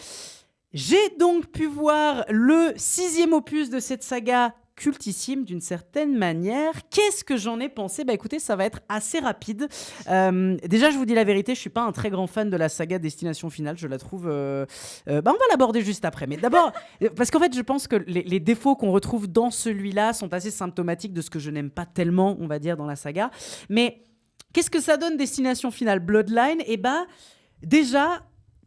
J'ai donc pu voir le 6e opus de cette saga cultissime d'une certaine manière. Qu'est-ce que j'en ai pensé ? Bah écoutez, ça va être assez rapide. Déjà, je vous dis la vérité, je suis pas un très grand fan de la saga Destination Finale. Je la trouve... on va l'aborder juste après. Mais d'abord, parce qu'en fait, je pense que les défauts qu'on retrouve dans celui-là sont assez symptomatiques de ce que je n'aime pas tellement, on va dire, dans la saga. Mais qu'est-ce que ça donne Destination Finale Bloodline ? Eh bah, déjà...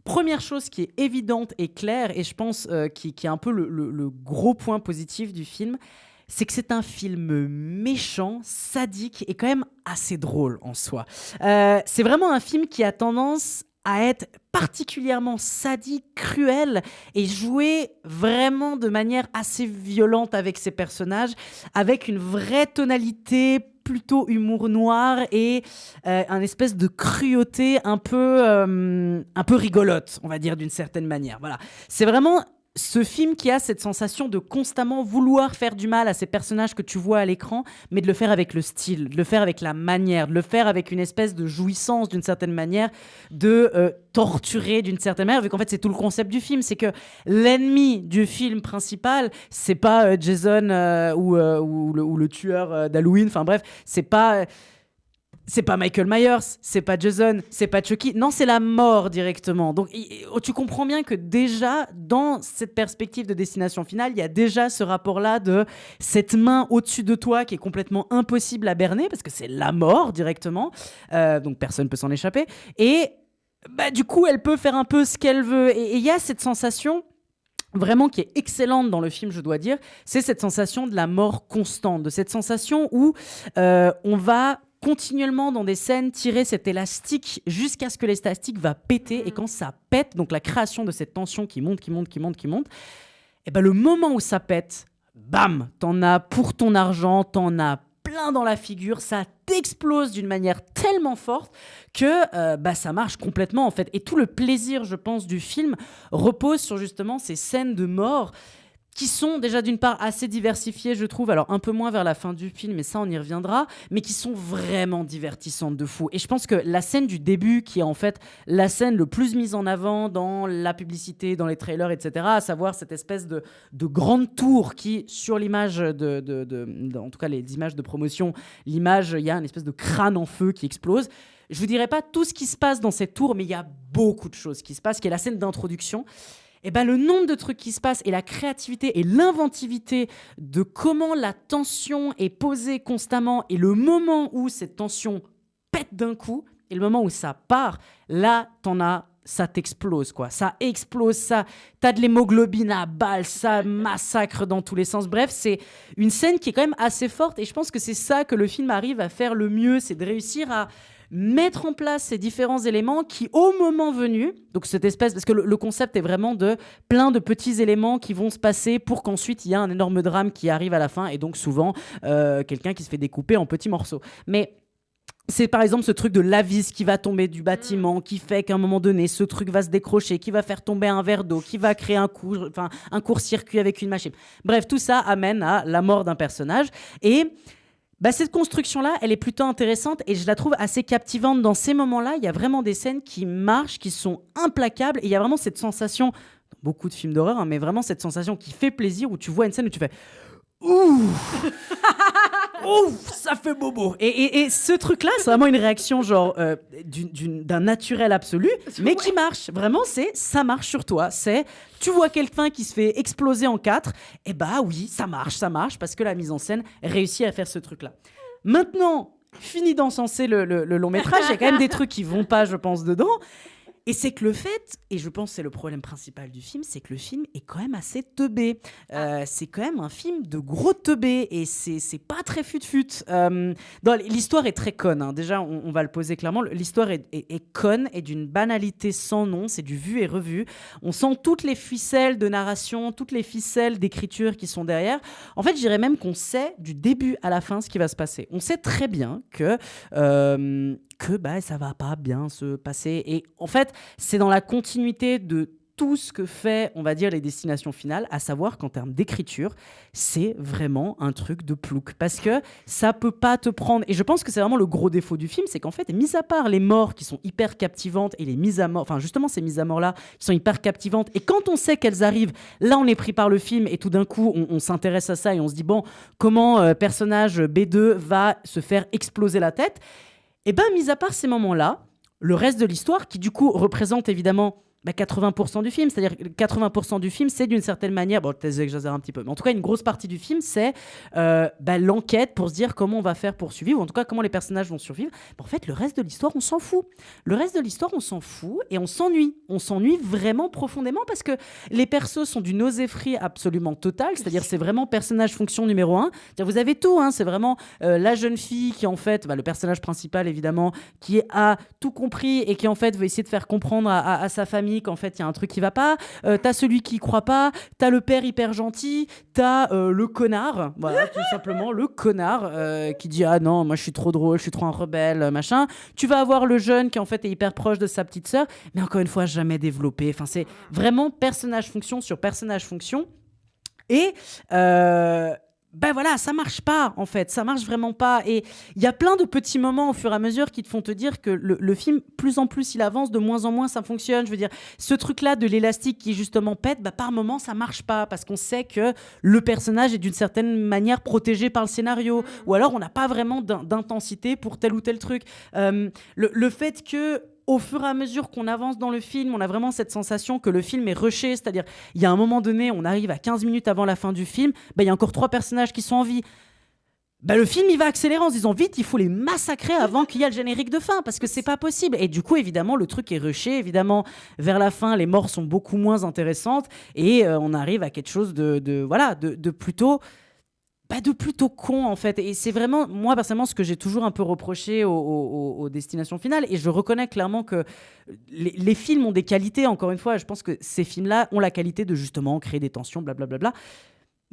Première chose qui est évidente et claire, et je pense qui est un peu le gros point positif du film, c'est que c'est un film méchant, sadique et quand même assez drôle en soi. C'est vraiment un film qui a tendance à être particulièrement sadique, cruel et joué vraiment de manière assez violente avec ses personnages, avec une vraie tonalité plutôt humour noir et un espèce de cruauté un peu rigolote, on va dire d'une certaine manière. Voilà. C'est vraiment ce film qui a cette sensation de constamment vouloir faire du mal à ces personnages que tu vois à l'écran, mais de le faire avec le style, de le faire avec la manière, de le faire avec une espèce de jouissance d'une certaine manière, de torturer d'une certaine manière, vu qu'en fait c'est tout le concept du film, c'est que l'ennemi du film principal, c'est pas Jason ou le tueur d'Halloween, enfin bref, c'est pas Michael Myers, c'est pas Jason, c'est pas Chucky. Non, c'est la mort directement. Donc, tu comprends bien que déjà, dans cette perspective de Destination Finale, il y a déjà ce rapport-là de cette main au-dessus de toi qui est complètement impossible à berner parce que c'est la mort directement. Donc, personne ne peut s'en échapper. Et du coup, elle peut faire un peu ce qu'elle veut. Et il y a cette sensation... vraiment qui est excellente dans le film, je dois dire, c'est cette sensation de la mort constante, de cette sensation où on va continuellement dans des scènes tirer cet élastique jusqu'à ce que l'élastique va péter, et quand ça pète, donc la création de cette tension qui monte, et le moment où ça pète, bam, t'en as pour ton argent, t'en as plein dans la figure, ça t'explose d'une manière tellement forte que ça marche complètement en fait. Et tout le plaisir, je pense, du film repose sur justement ces scènes de mort qui sont déjà d'une part assez diversifiées, je trouve, alors un peu moins vers la fin du film, mais ça on y reviendra, mais qui sont vraiment divertissantes de fou. Et je pense que la scène du début, qui est en fait la scène le plus mise en avant dans la publicité, dans les trailers, etc., à savoir cette espèce de grande tour qui, sur l'image en tout cas les images de promotion, l'image, il y a une espèce de crâne en feu qui explose. Je vous dirai pas tout ce qui se passe dans cette tour, mais il y a beaucoup de choses qui se passent, qui est la scène d'introduction. Et le nombre de trucs qui se passent et la créativité et l'inventivité de comment la tension est posée constamment et le moment où cette tension pète d'un coup et le moment où ça part, là, ça t'explose, quoi. Ça explose, t'as de l'hémoglobine à balles, ça massacre dans tous les sens. Bref, c'est une scène qui est quand même assez forte et je pense que c'est ça que le film arrive à faire le mieux, c'est de réussir à mettre en place ces différents éléments qui, au moment venu, donc cette espèce, parce que le concept est vraiment de plein de petits éléments qui vont se passer pour qu'ensuite il y a un énorme drame qui arrive à la fin et donc souvent quelqu'un qui se fait découper en petits morceaux. Mais c'est par exemple ce truc de la vis qui va tomber du bâtiment, qui fait qu'à un moment donné, ce truc va se décrocher, qui va faire tomber un verre d'eau, qui va créer un court-circuit avec une machine. Bref, tout ça amène à la mort d'un personnage et... cette construction-là, elle est plutôt intéressante et je la trouve assez captivante. Dans ces moments-là, il y a vraiment des scènes qui marchent, qui sont implacables et il y a vraiment cette sensation beaucoup de films d'horreur, hein, mais vraiment cette sensation qui fait plaisir, où tu vois une scène où tu fais ouh, ouh, ça fait bobo. Et ce truc-là, c'est vraiment une réaction genre d'un naturel absolu, mais qui marche. Vraiment, ça marche sur toi. Tu vois quelqu'un qui se fait exploser en 4, et bah oui, ça marche, parce que la mise en scène réussit à faire ce truc-là. Maintenant, fini d'encenser le long métrage, il y a quand même des trucs qui vont pas, je pense, dedans. Et c'est que le fait, et je pense que c'est le problème principal du film, c'est que le film est quand même assez teubé. C'est quand même un film de gros teubé, et c'est pas très fut-fut. L'histoire est très conne, hein. Déjà, on va le poser clairement. L'histoire est conne et d'une banalité sans nom. C'est du vu et revu. On sent toutes les ficelles de narration, toutes les ficelles d'écriture qui sont derrière. En fait, je dirais même qu'on sait du début à la fin ce qui va se passer. On sait très bien que ça va pas bien se passer. Et en fait, c'est dans la continuité de tout ce que fait, on va dire, les destinations finales, à savoir qu'en termes d'écriture, c'est vraiment un truc de plouc. Parce que ça peut pas te prendre... Et je pense que c'est vraiment le gros défaut du film, c'est qu'en fait, mis à part les morts qui sont hyper captivantes et les mises à mort... Enfin, justement, ces mises à mort-là qui sont hyper captivantes. Et quand on sait qu'elles arrivent, là, on est pris par le film et tout d'un coup, on s'intéresse à ça et on se dit, bon, comment personnage B2 va se faire exploser la tête ? Et bien, mis à part ces moments-là, le reste de l'histoire, qui du coup représente évidemment 80% du film, c'est-à-dire 80% du film, c'est d'une certaine manière, bon, peut-être j'exagère un petit peu, mais en tout cas, une grosse partie du film, c'est l'enquête pour se dire comment on va faire pour survivre, ou en tout cas, comment les personnages vont survivre. En fait, le reste de l'histoire, on s'en fout. Le reste de l'histoire, on s'en fout et on s'ennuie. On s'ennuie vraiment profondément parce que les persos sont d'une nausée-free absolument totale, c'est-à-dire c'est vraiment personnage-fonction numéro 1. C'est-à-dire, vous avez tout, hein, c'est vraiment la jeune fille qui, en fait, le personnage principal, évidemment, qui a tout compris et qui, en fait, veut essayer de faire comprendre à sa famille qu'en fait, il y a un truc qui va pas. T'as celui qui croit pas, t'as le père hyper gentil, t'as le connard, voilà, tout simplement, le connard qui dit « Ah non, moi je suis trop drôle, je suis trop un rebelle, machin ». Tu vas avoir le jeune qui, en fait, est hyper proche de sa petite sœur, mais encore une fois, jamais développé. Enfin, c'est vraiment personnage-fonction sur personnage-fonction. Et... voilà, ça marche pas, en fait, ça marche vraiment pas. Et il y a plein de petits moments au fur et à mesure qui te font te dire que le film, plus en plus il avance, de moins en moins ça fonctionne. Je veux dire, ce truc-là de l'élastique qui justement pète, par moment ça marche pas parce qu'on sait que le personnage est d'une certaine manière protégé par le scénario, ou alors on n'a pas vraiment d'intensité pour tel ou tel truc. Le fait que au fur et à mesure qu'on avance dans le film, on a vraiment cette sensation que le film est rushé, c'est-à-dire il y a un moment donné, on arrive à 15 minutes avant la fin du film, il y a encore 3 personnages qui sont en vie. Le film, il va accélérer en se disant vite, il faut les massacrer avant qu'il y ait le générique de fin, parce que c'est pas possible. Et du coup, évidemment, le truc est rushé. Évidemment, vers la fin, les morts sont beaucoup moins intéressantes et on arrive à quelque chose de plutôt... de plutôt con, en fait. Et c'est vraiment, moi, personnellement, ce que j'ai toujours un peu reproché aux destinations finales. Et je reconnais clairement que les films ont des qualités. Encore une fois, je pense que ces films-là ont la qualité de, justement, créer des tensions, blablabla.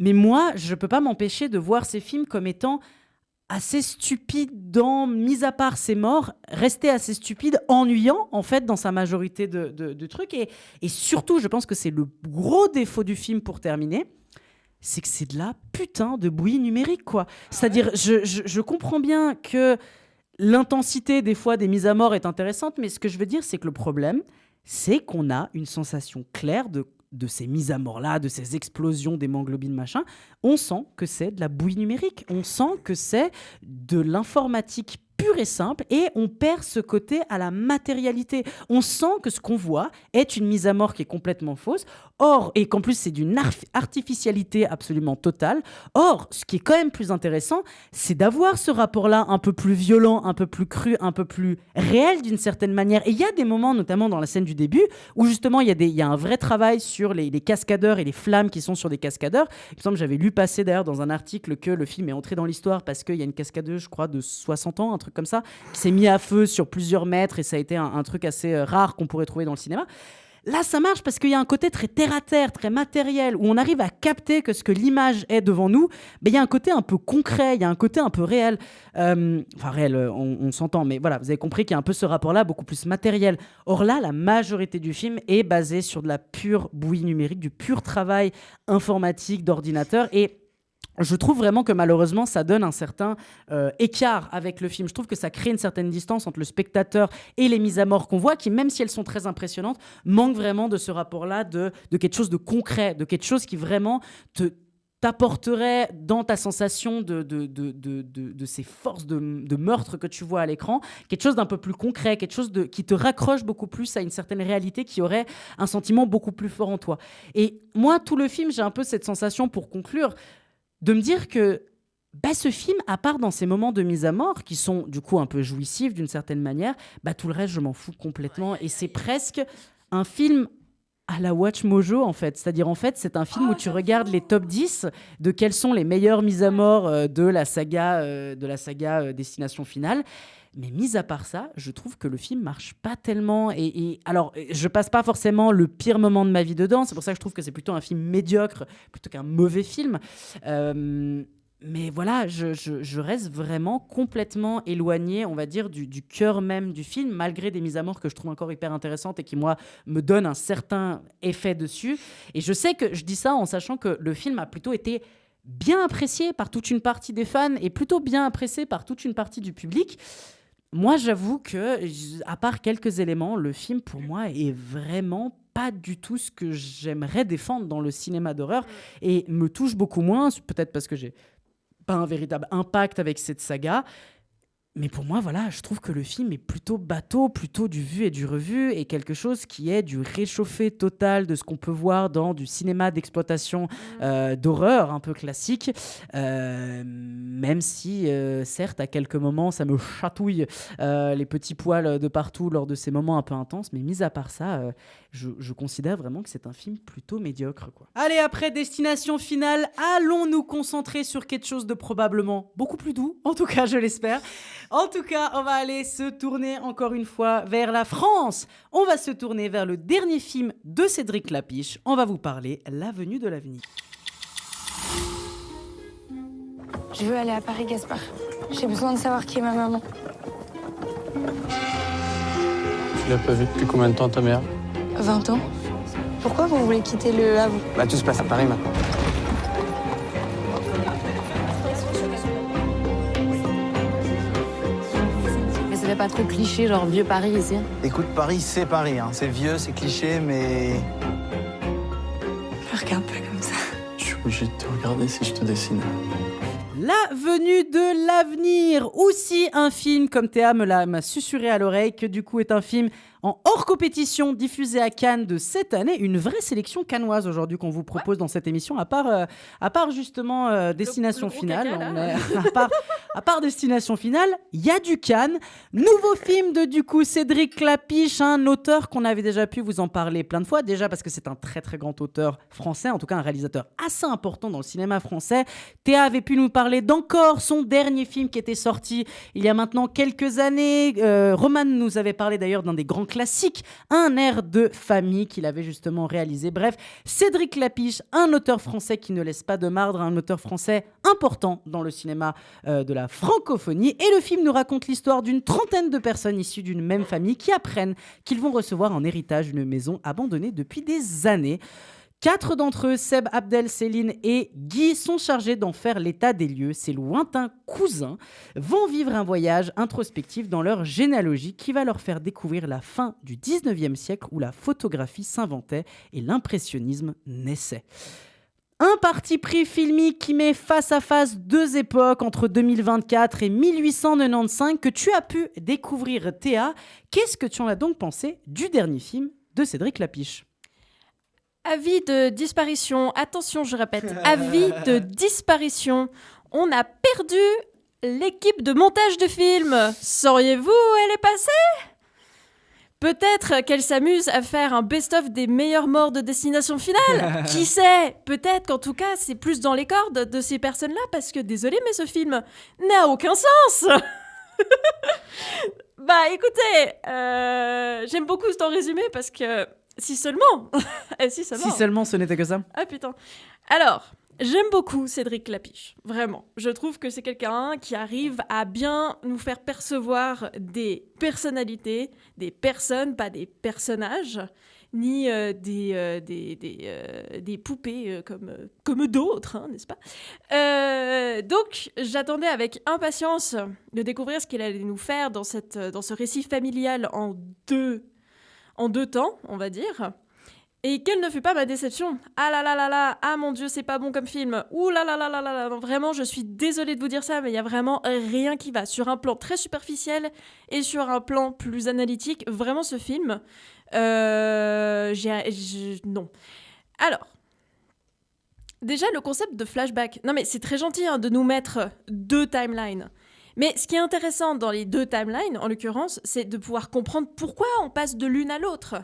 Mais moi, je peux pas m'empêcher de voir ces films comme étant assez stupides mis à part ces morts, rester assez stupide, ennuyant, en fait, dans sa majorité de trucs. Et surtout, je pense que c'est le gros défaut du film, pour terminer, c'est que c'est de la putain de bouillie numérique, quoi. C'est-à-dire, je comprends bien que l'intensité, des fois, des mises à mort est intéressante, mais ce que je veux dire, c'est que le problème, c'est qu'on a une sensation claire de ces mises à mort-là, de ces explosions d'hémoglobine, machin. On sent que c'est de la bouillie numérique. On sent que c'est de l'informatique pure et simple, et on perd ce côté à la matérialité. On sent que ce qu'on voit est une mise à mort qui est complètement fausse, et qu'en plus c'est d'une artificialité absolument totale. Or, ce qui est quand même plus intéressant, c'est d'avoir ce rapport-là un peu plus violent, un peu plus cru, un peu plus réel d'une certaine manière. Et il y a des moments, notamment dans la scène du début, où justement il y a un vrai travail sur les cascadeurs et les flammes qui sont sur des cascadeurs. Il me semble que j'avais lu passer d'ailleurs dans un article que le film est entré dans l'histoire parce qu'il y a une cascadeuse, je crois, de 60 ans, un truc comme ça, qui s'est mis à feu sur plusieurs mètres, et ça a été un truc assez rare qu'on pourrait trouver dans le cinéma. Là, ça marche parce qu'il y a un côté très terre-à-terre, très matériel, où on arrive à capter que ce que l'image est devant nous, il y a un côté un peu concret, il y a un côté un peu réel. Réel, on s'entend, mais voilà, vous avez compris qu'il y a un peu ce rapport-là, beaucoup plus matériel. Or là, la majorité du film est basée sur de la pure bouillie numérique, du pur travail informatique d'ordinateur, et je trouve vraiment que malheureusement, ça donne un certain écart avec le film. Je trouve que ça crée une certaine distance entre le spectateur et les mises à mort qu'on voit, qui, même si elles sont très impressionnantes, manquent vraiment de ce rapport-là, de quelque chose de concret, de quelque chose qui vraiment t'apporterait dans ta sensation de ces forces de meurtre que tu vois à l'écran, quelque chose d'un peu plus concret, quelque chose qui te raccroche beaucoup plus à une certaine réalité, qui aurait un sentiment beaucoup plus fort en toi. Et moi, tout le film, j'ai un peu cette sensation, pour conclure, de me dire que ce film, à part dans ces moments de mise à mort, qui sont du coup un peu jouissifs d'une certaine manière, tout le reste, je m'en fous complètement. Et c'est presque un film à la Watch Mojo, en fait. C'est-à-dire, en fait, c'est un film où tu regardes les top 10 de quelles sont les meilleures mises à mort de la saga Destination Finale. Mais mis à part ça, je trouve que le film marche pas tellement. Et alors, je passe pas forcément le pire moment de ma vie dedans. C'est pour ça que je trouve que c'est plutôt un film médiocre plutôt qu'un mauvais film. Mais voilà, je reste vraiment complètement éloigné, on va dire, du cœur même du film, malgré des mises à mort que je trouve encore hyper intéressantes et qui, moi, me donnent un certain effet dessus. Et je sais que je dis ça en sachant que le film a plutôt été bien apprécié par toute une partie des fans et plutôt bien apprécié par toute une partie du public. Moi, j'avoue que, à part quelques éléments, le film, pour moi, est vraiment pas du tout ce que j'aimerais défendre dans le cinéma d'horreur et me touche beaucoup moins, peut-être parce que j'ai pas un véritable impact avec cette saga. Mais pour moi, voilà, je trouve que le film est plutôt bateau, plutôt du vu et du revu, et quelque chose qui est du réchauffé total de ce qu'on peut voir dans du cinéma d'exploitation d'horreur un peu classique, même si, certes, à quelques moments, ça me chatouille les petits poils de partout lors de ces moments un peu intenses, mais mis à part ça, je considère vraiment que c'est un film plutôt médiocre, quoi. Allez, après Destination Finale, allons nous concentrer sur quelque chose de probablement beaucoup plus doux, en tout cas, je l'espère. En tout cas, on va aller se tourner encore une fois vers la France. On va se tourner vers le dernier film de Cédric Lapiche. On va vous parler L'Avenue de l'Avenir. Je veux aller à Paris, Gaspard. J'ai besoin de savoir qui est ma maman. Tu l'as pas vue depuis combien de temps, ta mère ? 20 ans. Pourquoi vous voulez quitter le Havre ? Tout se passe à Paris maintenant. C'est pas trop cliché, genre vieux Paris ici. Écoute, Paris, c'est Paris. Hein. C'est vieux, c'est cliché, mais... Je me regarde pas comme ça. Je suis obligé de te regarder si je te dessine. L'Avenue de l'Avenir, aussi un film, comme Théa m'a susurré à l'oreille, que du coup est un film en hors compétition diffusé à Cannes de cette année. Une vraie sélection cannoise aujourd'hui qu'on vous propose dans cette émission, à part justement Destination Finale. À part Destination Finale, il y a du Cannes. Nouveau film de du coup Cédric Lapiche, un auteur qu'on avait déjà pu vous en parler plein de fois, déjà parce que c'est un très très grand auteur français, en tout cas un réalisateur assez important dans le cinéma français. Théa avait pu nous parler d'Encore, son dernier film qui était sorti il y a maintenant quelques années. Roman nous avait parlé d'ailleurs d'un des grands classiques, Un air de famille qu'il avait justement réalisé. Bref, Cédric Lapiche, un auteur français qui ne laisse pas de marbre, un auteur français important dans le cinéma de la francophonie. Et le film nous raconte l'histoire d'une trentaine de personnes issues d'une même famille qui apprennent qu'ils vont recevoir en héritage une maison abandonnée depuis des années. 4 d'entre eux, Seb, Abdel, Céline et Guy, sont chargés d'en faire l'état des lieux. Ces lointains cousins vont vivre un voyage introspectif dans leur généalogie qui va leur faire découvrir la fin du 19e siècle où la photographie s'inventait et l'impressionnisme naissait. Un parti pris filmique qui met face à face 2 époques entre 2024 et 1895 que tu as pu découvrir, Théa. Qu'est-ce que tu en as donc pensé du dernier film de Cédric Lapiche ? Avis de disparition. Attention, je répète, avis de disparition. On a perdu l'équipe de montage de film. Sauriez-vous où elle est passée ? Peut-être qu'elle s'amuse à faire un best-of des meilleures morts de Destination Finale. Qui sait ? Peut-être qu'en tout cas, c'est plus dans les cordes de ces personnes-là, parce que, désolé, mais ce film n'a aucun sens. Écoutez, j'aime ce ton résumé, parce que... Si seulement. Si seulement ce n'était que ça. Ah putain. Alors, j'aime beaucoup Cédric Lapiche, vraiment. Je trouve que c'est quelqu'un qui arrive à bien nous faire percevoir des personnalités, des personnes, pas des personnages, ni des poupées comme d'autres, hein, n'est-ce pas ? Donc, j'attendais avec impatience de découvrir ce qu'il allait nous faire dans ce récit familial en deux temps, on va dire. Et quelle ne fut pas ma déception ? Ah là là là là, ah mon Dieu, c'est pas bon comme film. Ouh là là là là là là, non, vraiment, je suis désolée de vous dire ça, mais il y a vraiment rien qui va. Sur un plan très superficiel et sur un plan plus analytique, vraiment ce film, non. Alors, déjà le concept de flashback. Non mais c'est très gentil hein, de nous mettre 2 timelines. Mais ce qui est intéressant dans les 2 timelines, en l'occurrence, c'est de pouvoir comprendre pourquoi on passe de l'une à l'autre.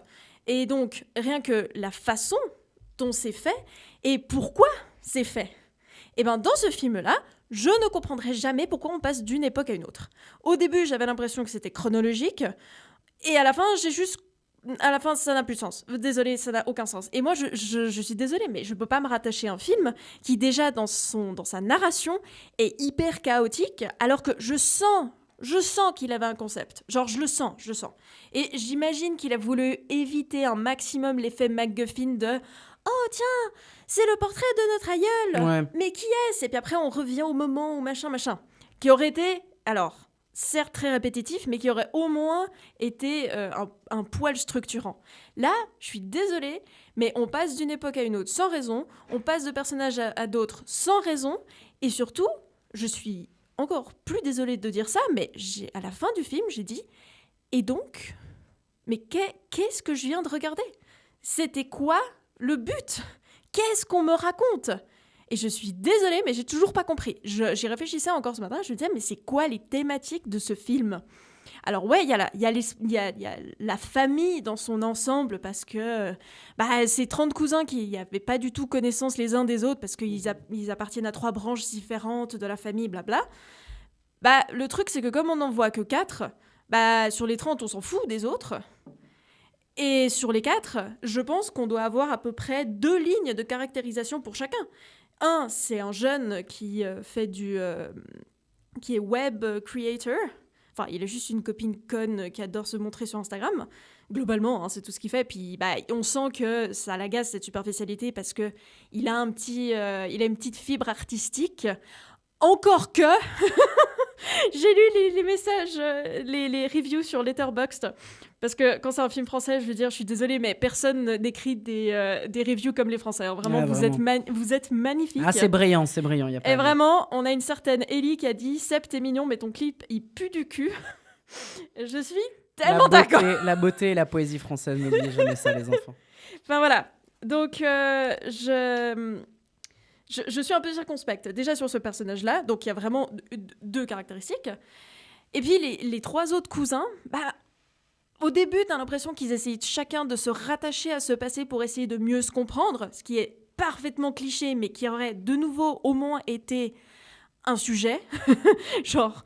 Et donc, rien que la façon dont c'est fait et pourquoi c'est fait. Et bien, dans ce film-là, je ne comprendrai jamais pourquoi on passe d'une époque à une autre. Au début, j'avais l'impression que c'était chronologique. Et à la fin, ça n'a plus de sens. Désolée, ça n'a aucun sens. Et moi, je suis désolée, mais je ne peux pas me rattacher à un film qui, déjà, dans sa narration, est hyper chaotique, alors que je sens qu'il avait un concept. Genre, je le sens. Et j'imagine qu'il a voulu éviter un maximum l'effet MacGuffin de « Oh, tiens, c'est le portrait de notre aïeul Ouais. Mais qui est-ce ?» Et puis après, on revient au moment où machin. Qui aurait été, alors, certes très répétitif, mais qui aurait au moins été un poil structurant. Là, je suis désolée, mais on passe d'une époque à une autre sans raison, on passe de personnages à d'autres sans raison, et surtout, je suis encore plus désolée de dire ça, mais à la fin du film, j'ai dit « Et donc, mais qu'est-ce que je viens de regarder ? C'était quoi le but ? Qu'est-ce qu'on me raconte ?» Et je suis désolée, mais j'ai toujours pas compris. J'y réfléchissais encore ce matin, je me disais « Mais c'est quoi les thématiques de ce film ?» Alors ouais, il y a la famille dans son ensemble, parce que c'est 30 cousins qui n'avaient pas du tout connaissance les uns des autres, parce qu'ils appartiennent à 3 branches différentes de la famille, blabla. Le truc, c'est que comme on n'en voit que 4, sur les 30, on s'en fout des autres. Et sur les 4, je pense qu'on doit avoir à peu près 2 lignes de caractérisation pour chacun. Un, c'est un jeune qui qui est web creator. Enfin, il a juste une copine conne qui adore se montrer sur Instagram. Globalement, hein, c'est tout ce qu'il fait. Puis, on sent que ça l'agace, cette superficialité, parce que il a une petite fibre artistique. Encore que... J'ai lu les messages, les reviews sur Letterboxd. Parce que quand c'est un film français, je veux dire, je suis désolée, mais personne n'écrit des reviews comme les Français. Hein. Vraiment, vous êtes magnifiques. Ah, c'est brillant. Y a pas Et vraiment, on a une certaine Ellie qui a dit « Seb, t'es mignon, mais ton clip, il pue du cul. » Je suis tellement d'accord. La beauté et la poésie française, n'oubliez jamais ça, les enfants. Enfin, voilà. Donc, je suis un peu circonspecte, déjà sur ce personnage-là. Donc, il y a vraiment 2 caractéristiques. Et puis, les 3 autres cousins, au début, t'as l'impression qu'ils essayent chacun de se rattacher à ce passé pour essayer de mieux se comprendre, ce qui est parfaitement cliché, mais qui aurait de nouveau au moins été un sujet. Genre,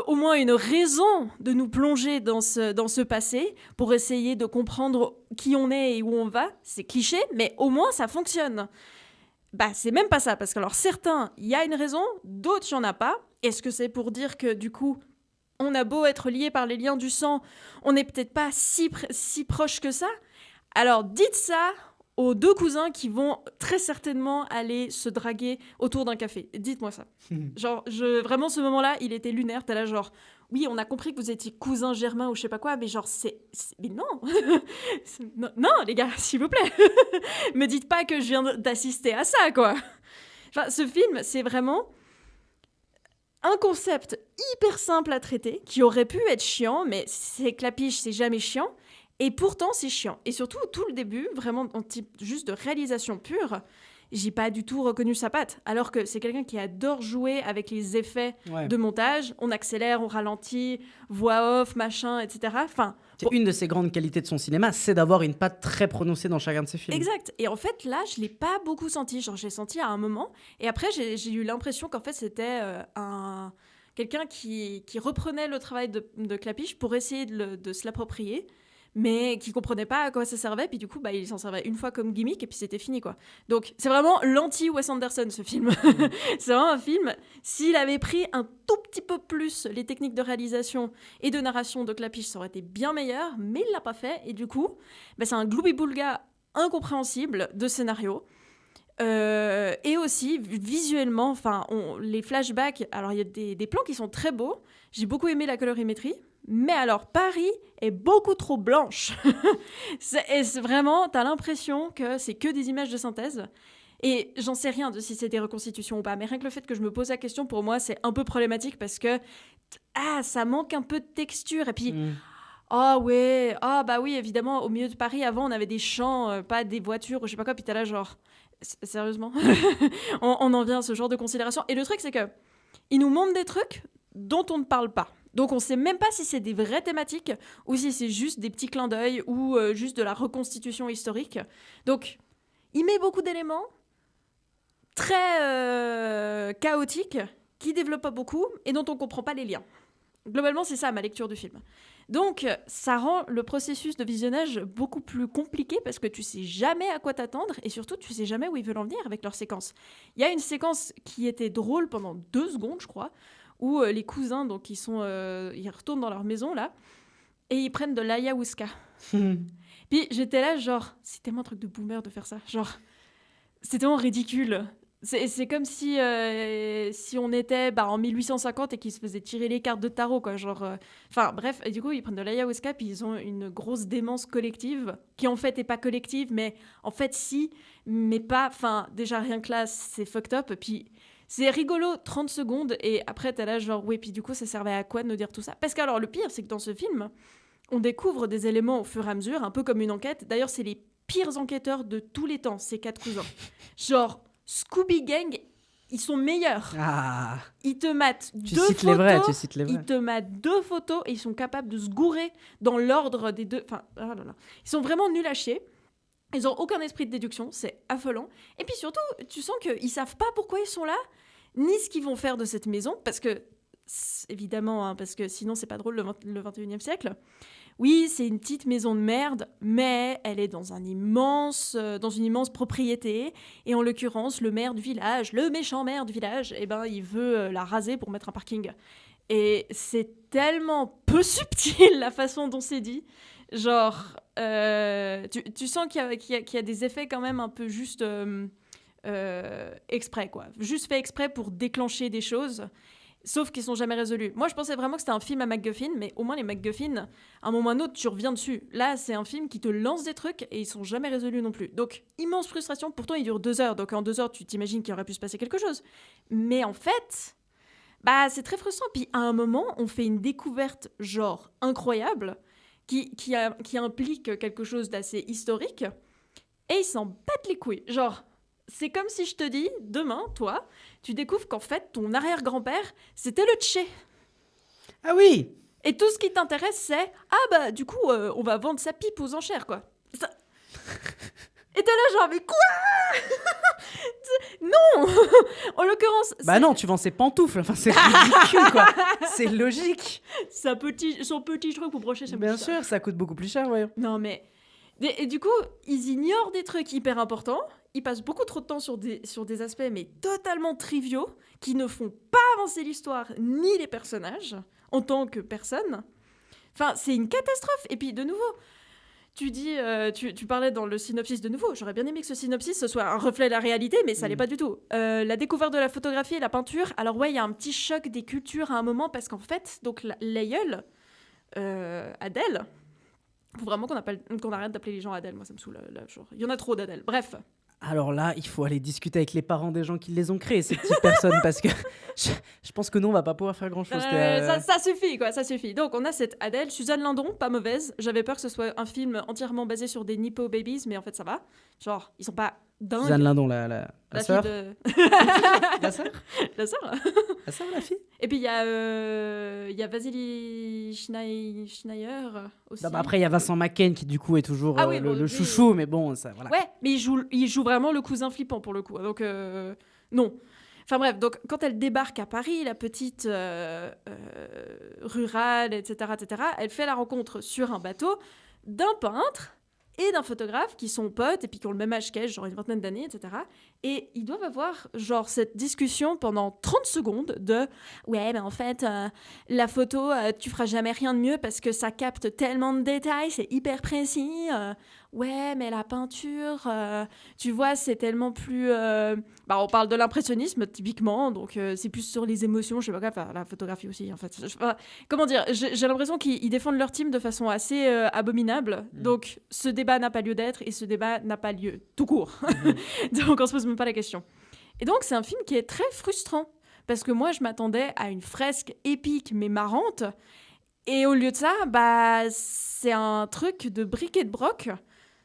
au moins une raison de nous plonger dans ce passé pour essayer de comprendre qui on est et où on va. C'est cliché, mais au moins ça fonctionne. C'est même pas ça, parce que alors certains, il y a une raison, d'autres, il n'y en a pas. Est-ce que c'est pour dire que du coup, on a beau être liés par les liens du sang, on n'est peut-être pas si proches que ça? Alors dites ça aux 2 cousins qui vont très certainement aller se draguer autour d'un café. Dites-moi ça. Genre, vraiment, ce moment-là, il était lunaire. T'es là, genre, oui, on a compris que vous étiez cousins germains ou je sais pas quoi, mais genre, mais non. Non, les gars, s'il vous plaît. Me dites pas que je viens d'assister à ça, quoi. Enfin, ce film, c'est vraiment un concept hyper simple à traiter, qui aurait pu être chiant, mais c'est Clapiche, c'est jamais chiant. Et pourtant, c'est chiant. Et surtout, tout le début, vraiment en type juste de réalisation pure, j'ai pas du tout reconnu sa patte. Alors que c'est quelqu'un qui adore jouer avec les effets de montage. On accélère, on ralentit, voix off, machin, etc. Enfin, c'est une de ses grandes qualités de son cinéma, c'est d'avoir une patte très prononcée dans chacun de ses films. Exact. Et en fait, là, je l'ai pas beaucoup senti. Genre, je l'ai senti à un moment. Et après, j'ai eu l'impression qu'en fait, c'était quelqu'un qui reprenait le travail de Clapiche pour essayer de se l'approprier. mais qui comprenaient pas à quoi ça servait, puis du coup, ils s'en servaient une fois comme gimmick, et puis c'était fini, quoi. Donc, c'est vraiment l'anti-Wes Anderson, ce film. C'est vraiment un film, s'il avait pris un tout petit peu plus les techniques de réalisation et de narration de Klapisch, ça aurait été bien meilleur, mais il l'a pas fait, et du coup, c'est un gloubi-boulga incompréhensible de scénario. Et aussi visuellement, les flashbacks, alors il y a des plans qui sont très beaux, j'ai beaucoup aimé la colorimétrie, mais alors Paris est beaucoup trop blanche. c'est vraiment, t'as l'impression que c'est que des images de synthèse, et j'en sais rien de si c'est des reconstitutions ou pas, mais rien que le fait que je me pose la question, pour moi c'est un peu problématique, parce que ça manque un peu de texture, et puis oui, évidemment, au milieu de Paris, avant, on avait des champs, pas des voitures, ou je sais pas quoi, puis t'as là, genre, sérieusement on en vient à ce genre de considération. Et le truc, c'est que ils nous montrent des trucs dont on ne parle pas. Donc, on sait même pas si c'est des vraies thématiques, ou si c'est juste des petits clins d'œil, ou juste de la reconstitution historique. Donc, il met beaucoup d'éléments très chaotiques, qui développent pas beaucoup, et dont on comprend pas les liens. Globalement, c'est ça ma lecture du film. Donc, ça rend le processus de visionnage beaucoup plus compliqué parce que tu sais jamais à quoi t'attendre et surtout, tu sais jamais où ils veulent en venir avec leurs séquences. Il y a une séquence qui était drôle pendant 2 secondes, je crois, où les cousins, donc ils retournent dans leur maison, là, et ils prennent de l'ayahuasca. Puis j'étais là, genre, c'est tellement un truc de boomer de faire ça. Genre, c'est tellement ridicule. C'est comme si on était en 1850 et qu'ils se faisaient tirer les cartes de tarot, quoi. Genre, bref, et du coup, ils prennent de l'ayahuasca, puis ils ont une grosse démence collective, qui en fait n'est pas collective, mais en fait si, mais pas. Enfin, déjà rien que là, c'est fucked up. Puis c'est rigolo, 30 secondes, et après, t'es là, genre, oui, puis du coup, ça servait à quoi de nous dire tout ça? Parce que, alors, le pire, c'est que dans ce film, on découvre des éléments au fur et à mesure, un peu comme une enquête. D'ailleurs, c'est les pires enquêteurs de tous les temps, ces 4 cousins. Genre. Scooby Gang, ils sont meilleurs. Ils te matent 2 photos. Tu cites les vrais. Ils te matent 2 photos et ils sont capables de se gourer dans l'ordre des 2. Ils sont vraiment nuls à chier. Ils n'ont aucun esprit de déduction, c'est affolant. Et puis surtout, tu sens qu'ils savent pas pourquoi ils sont là, ni ce qu'ils vont faire de cette maison, parce que, évidemment, parce que sinon c'est pas drôle le 21e siècle. Oui, c'est une petite maison de merde, mais elle est dans une immense propriété. Et en l'occurrence, le maire du village, le méchant maire du village, il veut la raser pour mettre un parking. Et c'est tellement peu subtil la façon dont c'est dit. Genre, tu sens qu'il y a des effets quand même un peu juste exprès, quoi. Juste fait exprès pour déclencher des choses. Sauf qu'ils sont jamais résolus. Moi, je pensais vraiment que c'était un film à MacGuffin, mais au moins les MacGuffin, à un moment ou à un autre, tu reviens dessus. Là, c'est un film qui te lance des trucs et ils sont jamais résolus non plus. Donc, immense frustration. Pourtant, il dure 2 heures. Donc, en 2 heures, tu t'imagines qu'il aurait pu se passer quelque chose. Mais en fait, c'est très frustrant. Puis, à un moment, on fait une découverte, genre, incroyable, qui implique quelque chose d'assez historique. Et ils s'en battent les couilles. Genre... C'est comme si je te dis, demain, toi, tu découvres qu'en fait, ton arrière-grand-père, c'était le Tché. Ah oui! Et tout ce qui t'intéresse, c'est, du coup, on va vendre sa pipe aux enchères, quoi. Ça... Et t'es là, genre, mais quoi? Non. En l'occurrence... non, tu vends ses pantoufles, c'est ridicule, quoi. C'est logique. Son petit truc pour brocher sa Bien sûr, ça coûte beaucoup plus cher, voyons. Non, mais... Et du coup, ils ignorent des trucs hyper importants. Ils passent beaucoup trop de temps sur des aspects, mais totalement triviaux, qui ne font pas avancer l'histoire ni les personnages, en tant que personne. Enfin, c'est une catastrophe. Et puis, de nouveau, tu dis, tu parlais dans le synopsis de nouveau. J'aurais bien aimé que ce synopsis ce soit un reflet de la réalité, mais ça l'est pas du tout. La découverte de la photographie et la peinture. Alors ouais, il y a un petit choc des cultures à un moment, parce qu'en fait, donc l'aïeule, Adèle... Faut vraiment qu'on arrête d'appeler les gens Adèle. Moi, ça me saoule. Là, genre, il y en a trop d'Adèle. Bref. Alors là, il faut aller discuter avec les parents des gens qui les ont créés, ces petites personnes, parce que je pense que nous, on va pas pouvoir faire grand-chose. Ça suffit, quoi. Ça suffit. Donc, on a cette Adèle, Suzanne Lindon, pas mauvaise. J'avais peur que ce soit un film entièrement basé sur des Nippo Babies, mais en fait, ça va. Genre, ils sont pas dingues. Suzanne Lindon, la sœur. La sœur. La sœur. La sœur, la fille. Et puis, il y a Vasily Schneier aussi. Après, il y a Vincent McCain qui, du coup, est toujours le chouchou, mais bon, ça, voilà. Ouais, mais il joue vraiment le cousin flippant, pour le coup. Donc, non. Enfin bref, donc quand elle débarque à Paris, la petite rurale, etc., elle fait la rencontre sur un bateau d'un peintre et d'un photographe qui sont potes et puis qui ont le même âge qu'elle, genre une vingtaine d'années, etc. Et ils doivent avoir genre cette discussion pendant 30 secondes de « Ouais, ben en fait, la photo, tu feras jamais rien de mieux parce que ça capte tellement de détails, c'est hyper précis. Ouais, mais la peinture, tu vois, c'est tellement plus... on parle de l'impressionnisme, typiquement, donc c'est plus sur les émotions, je sais pas quoi, enfin, la photographie aussi, en fait. Comment dire, j'ai l'impression qu'ils défendent leur team de façon assez abominable, donc ce débat n'a pas lieu d'être et ce débat n'a pas lieu tout court. Donc on se pose même pas la question. Et donc c'est un film qui est très frustrant, parce que moi je m'attendais à une fresque épique mais marrante, et au lieu de ça, c'est un truc de bric et de broc,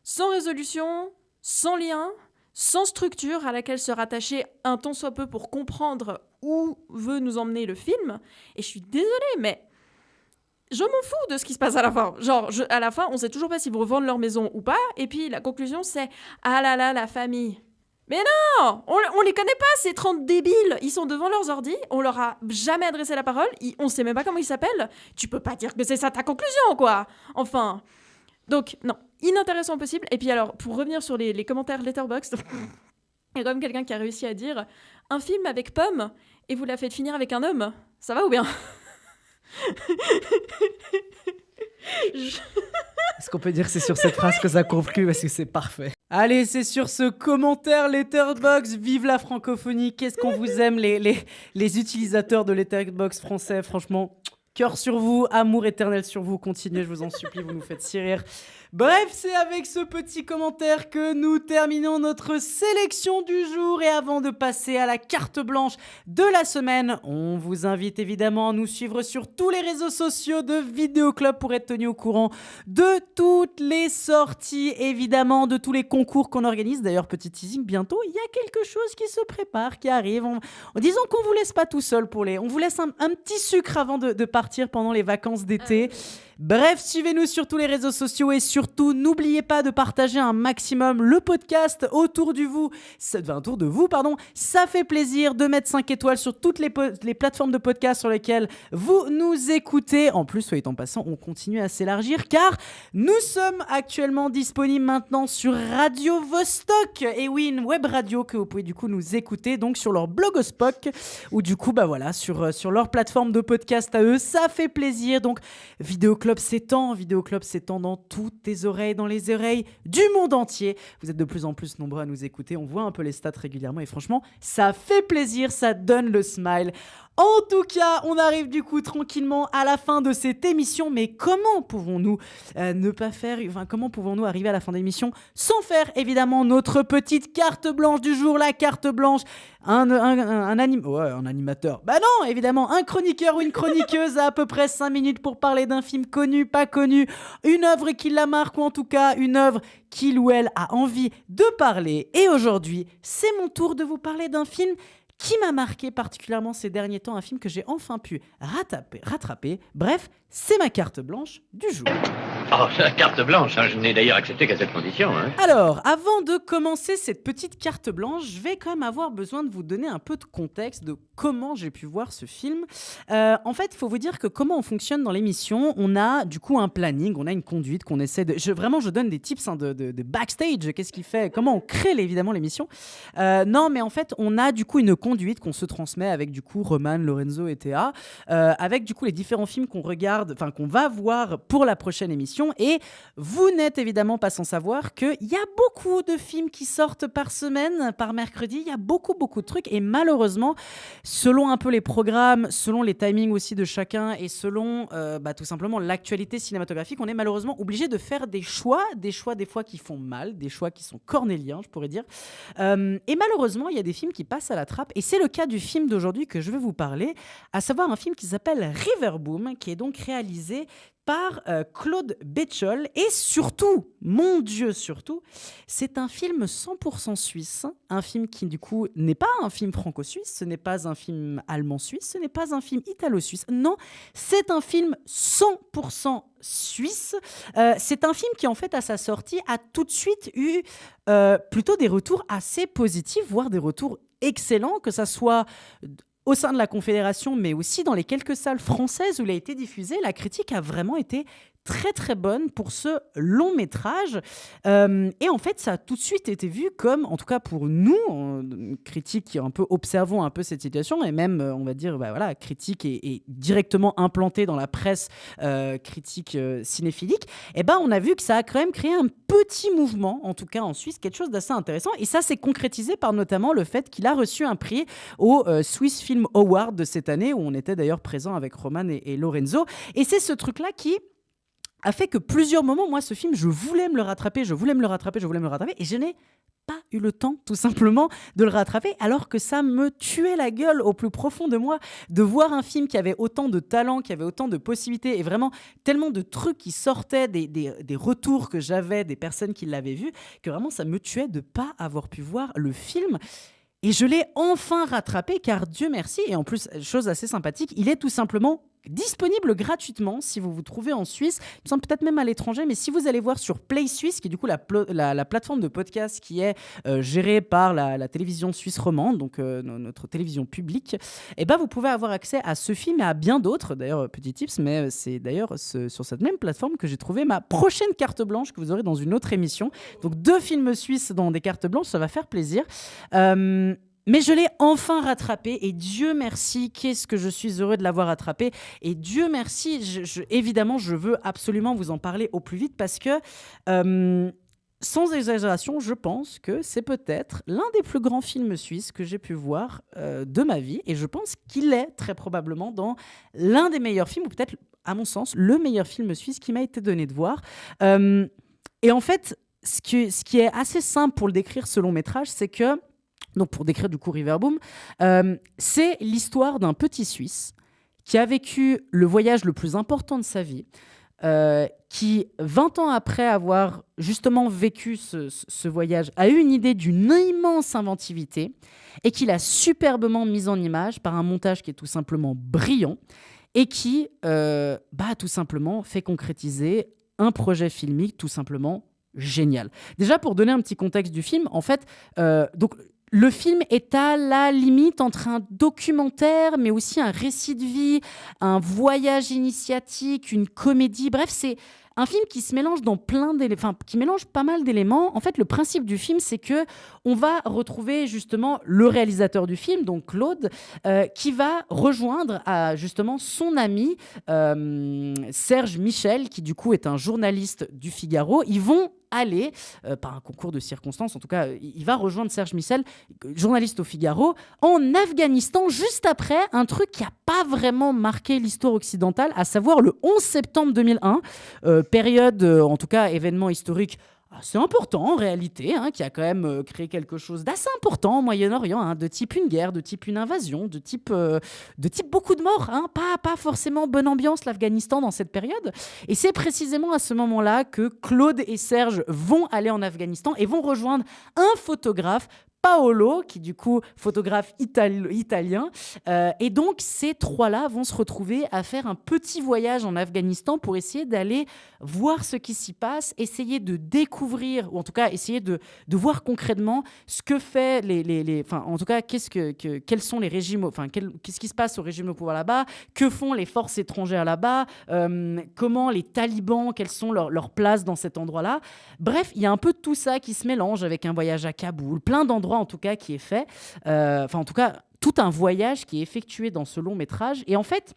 sans résolution, sans lien, sans structure à laquelle se rattacher un tant soit peu pour comprendre où veut nous emmener le film. Et je suis désolée, mais je m'en fous de ce qui se passe à la fin. Genre, à la fin, on sait toujours pas s'ils vont revendre leur maison ou pas. Et puis la conclusion, c'est « Ah là là, la famille !» Mais non, on les connaît pas, ces 30 débiles. Ils sont devant leurs ordi, on leur a jamais adressé la parole, on sait même pas comment ils s'appellent. Tu peux pas dire que c'est ça ta conclusion, quoi. Enfin... Donc, non, inintéressant possible. Et puis alors, pour revenir sur les commentaires Letterboxd, il y a quand même quelqu'un qui a réussi à dire « Un film avec Pomme, et vous la faites finir avec un homme, ça va ou bien ?» Est-ce qu'on peut dire que c'est sur cette phrase que ça conclut parce que c'est parfait. Allez, c'est sur ce commentaire Letterboxd, vive la francophonie, qu'est-ce qu'on vous aime les utilisateurs de Letterboxd français, franchement, cœur sur vous, amour éternel sur vous, continuez, je vous en supplie, vous nous faites si rire. Bref, c'est avec ce petit commentaire que nous terminons notre sélection du jour. Et avant de passer à la carte blanche de la semaine, on vous invite évidemment à nous suivre sur tous les réseaux sociaux de Vidéo Club pour être tenu au courant de toutes les sorties, évidemment, de tous les concours qu'on organise. D'ailleurs, petit teasing, bientôt, il y a quelque chose qui se prépare, qui arrive. Disons qu'on vous laisse pas tout seul on vous laisse un petit sucre avant de partir pendant les vacances d'été. Bref, suivez-nous sur tous les réseaux sociaux et surtout, n'oubliez pas de partager un maximum le podcast autour de vous. Ça fait plaisir de mettre 5 étoiles sur toutes les plateformes de podcast sur lesquelles vous nous écoutez. En plus, soyez en passant, on continue à s'élargir car nous sommes actuellement disponibles maintenant sur Radio Vostok. Et oui, une web radio que vous pouvez du coup nous écouter donc sur leur blogspot ou du coup, sur leur plateforme de podcast à eux. Ça fait plaisir. Donc, Vidéo Club s'étend dans toutes tes oreilles, dans les oreilles du monde entier. Vous êtes de plus en plus nombreux à nous écouter, on voit un peu les stats régulièrement et franchement, ça fait plaisir, ça donne le smile. En tout cas, on arrive du coup tranquillement à la fin de cette émission, mais comment pouvons-nous comment pouvons-nous arriver à la fin de l'émission sans faire évidemment notre petite carte blanche du jour, la carte blanche, un animateur, non, évidemment, un chroniqueur ou une chroniqueuse à peu près 5 minutes pour parler d'un film connu, pas connu, une œuvre qui la marque ou en tout cas une œuvre qu'il ou elle a envie de parler. Et aujourd'hui, c'est mon tour de vous parler d'un film qui m'a marqué particulièrement ces derniers temps, un film que j'ai enfin pu rattraper. Bref, c'est ma carte blanche du jour. Oh, c'est la carte blanche, je n'ai d'ailleurs accepté qu'à cette condition. Alors, avant de commencer cette petite carte blanche, je vais quand même avoir besoin de vous donner un peu de contexte de comment j'ai pu voir ce film. En fait, il faut vous dire que comment on fonctionne dans l'émission, on a du coup un planning, on a une conduite qu'on essaie de... Je donne des tips de backstage, qu'est-ce qu'il fait, comment on crée évidemment l'émission. Non, mais en fait, on a du coup une conduite qu'on se transmet avec du coup Roman, Lorenzo et Théa, avec du coup les différents films qu'on va voir pour la prochaine émission. Et vous n'êtes évidemment pas sans savoir qu'il y a beaucoup de films qui sortent par semaine, par mercredi. Il y a beaucoup de trucs. Et malheureusement, selon un peu les programmes, selon les timings aussi de chacun et selon tout simplement l'actualité cinématographique, on est malheureusement obligé de faire des choix des fois qui font mal, des choix qui sont cornéliens, je pourrais dire. Et malheureusement, il y a des films qui passent à la trappe. Et c'est le cas du film d'aujourd'hui que je vais vous parler, à savoir un film qui s'appelle Riverboom, qui est donc réalisé par Claude Betchol et surtout, mon Dieu, c'est un film 100% suisse, un film qui du coup n'est pas un film franco-suisse, ce n'est pas un film allemand-suisse, ce n'est pas un film italo-suisse, non, c'est un film 100% suisse. C'est un film qui en fait à sa sortie a tout de suite eu plutôt des retours assez positifs, voire des retours excellents, que ça soit au sein de la Confédération, mais aussi dans les quelques salles françaises où il a été diffusé, la critique a vraiment été très très bonne pour ce long métrage. Et en fait, ça a tout de suite été vu comme, en tout cas pour nous, critiques qui un peu observons un peu cette situation, et même, on va dire, critique et directement implantée dans la presse critique cinéphilique, et on a vu que ça a quand même créé un petit mouvement, en tout cas en Suisse, quelque chose d'assez intéressant. Et ça s'est concrétisé par notamment le fait qu'il a reçu un prix au Swiss Film Award de cette année, où on était d'ailleurs présent avec Roman et Lorenzo. Et c'est ce truc-là qui a fait que plusieurs moments, moi, ce film, je voulais me le rattraper, et je n'ai pas eu le temps, tout simplement, de le rattraper, alors que ça me tuait la gueule au plus profond de moi, de voir un film qui avait autant de talent, qui avait autant de possibilités, et vraiment tellement de trucs qui sortaient des retours que j'avais des personnes qui l'avaient vu, que vraiment ça me tuait de ne pas avoir pu voir le film. Et je l'ai enfin rattrapé, car Dieu merci, et en plus, chose assez sympathique, il est tout simplement disponible gratuitement si vous vous trouvez en Suisse, il me semble peut-être même à l'étranger, mais si vous allez voir sur Play Suisse, qui est du coup la plateforme de podcast qui est gérée par la télévision suisse romande, donc notre télévision publique, et vous pouvez avoir accès à ce film et à bien d'autres. D'ailleurs, petit tips, mais c'est d'ailleurs sur cette même plateforme que j'ai trouvé ma prochaine carte blanche que vous aurez dans une autre émission. Donc 2 films suisses dans des cartes blanches, ça va faire plaisir. Mais je l'ai enfin rattrapé, et Dieu merci, qu'est-ce que je suis heureux de l'avoir rattrapé. Et Dieu merci, évidemment, je veux absolument vous en parler au plus vite, parce que, sans exagération, je pense que c'est peut-être l'un des plus grands films suisses que j'ai pu voir de ma vie. Et je pense qu'il est très probablement dans l'un des meilleurs films, ou peut-être, à mon sens, le meilleur film suisse qui m'a été donné de voir. Et en fait, ce qui est assez simple pour le décrire, ce long métrage, c'est que, donc pour décrire du coup Riverboom, c'est l'histoire d'un petit Suisse qui a vécu le voyage le plus important de sa vie, qui, 20 ans après avoir justement vécu ce voyage, a eu une idée d'une immense inventivité, et qui l'a superbement mise en image par un montage qui est tout simplement brillant, et qui, tout simplement, fait concrétiser un projet filmique tout simplement génial. Déjà, pour donner un petit contexte du film, en fait, donc le film est à la limite entre un documentaire, mais aussi un récit de vie, un voyage initiatique, une comédie. Bref, c'est un film qui se mélange qui mélange pas mal d'éléments. En fait, le principe du film, c'est que on va retrouver justement le réalisateur du film, donc Claude, qui va rejoindre justement son ami Serge Michel, qui du coup est un journaliste du Figaro. Ils vont aller, par un concours de circonstances, en tout cas, il va rejoindre Serge Michel, journaliste au Figaro, en Afghanistan, juste après un truc qui n'a pas vraiment marqué l'histoire occidentale, à savoir le 11 septembre 2001, période, en tout cas, événement historique assez important en réalité, qui a quand même créé quelque chose d'assez important au Moyen-Orient, de type une guerre, de type une invasion, de type beaucoup de morts, pas forcément bonne ambiance l'Afghanistan dans cette période. Et c'est précisément à ce moment-là que Claude et Serge vont aller en Afghanistan et vont rejoindre un photographe, Paolo, qui du coup photographe italien, et donc ces 3-là vont se retrouver à faire un petit voyage en Afghanistan pour essayer d'aller voir ce qui s'y passe, essayer de découvrir, ou en tout cas essayer de voir concrètement ce que fait en tout cas quels sont les régimes, qu'est-ce qui se passe au régime au pouvoir là-bas, que font les forces étrangères là-bas, comment les talibans, quelles sont leurs places dans cet endroit-là. Bref, il y a un peu de tout ça qui se mélange avec un voyage à Kaboul, plein d'endroits en tout cas qui est fait, en tout cas tout un voyage qui est effectué dans ce long métrage. Et en fait,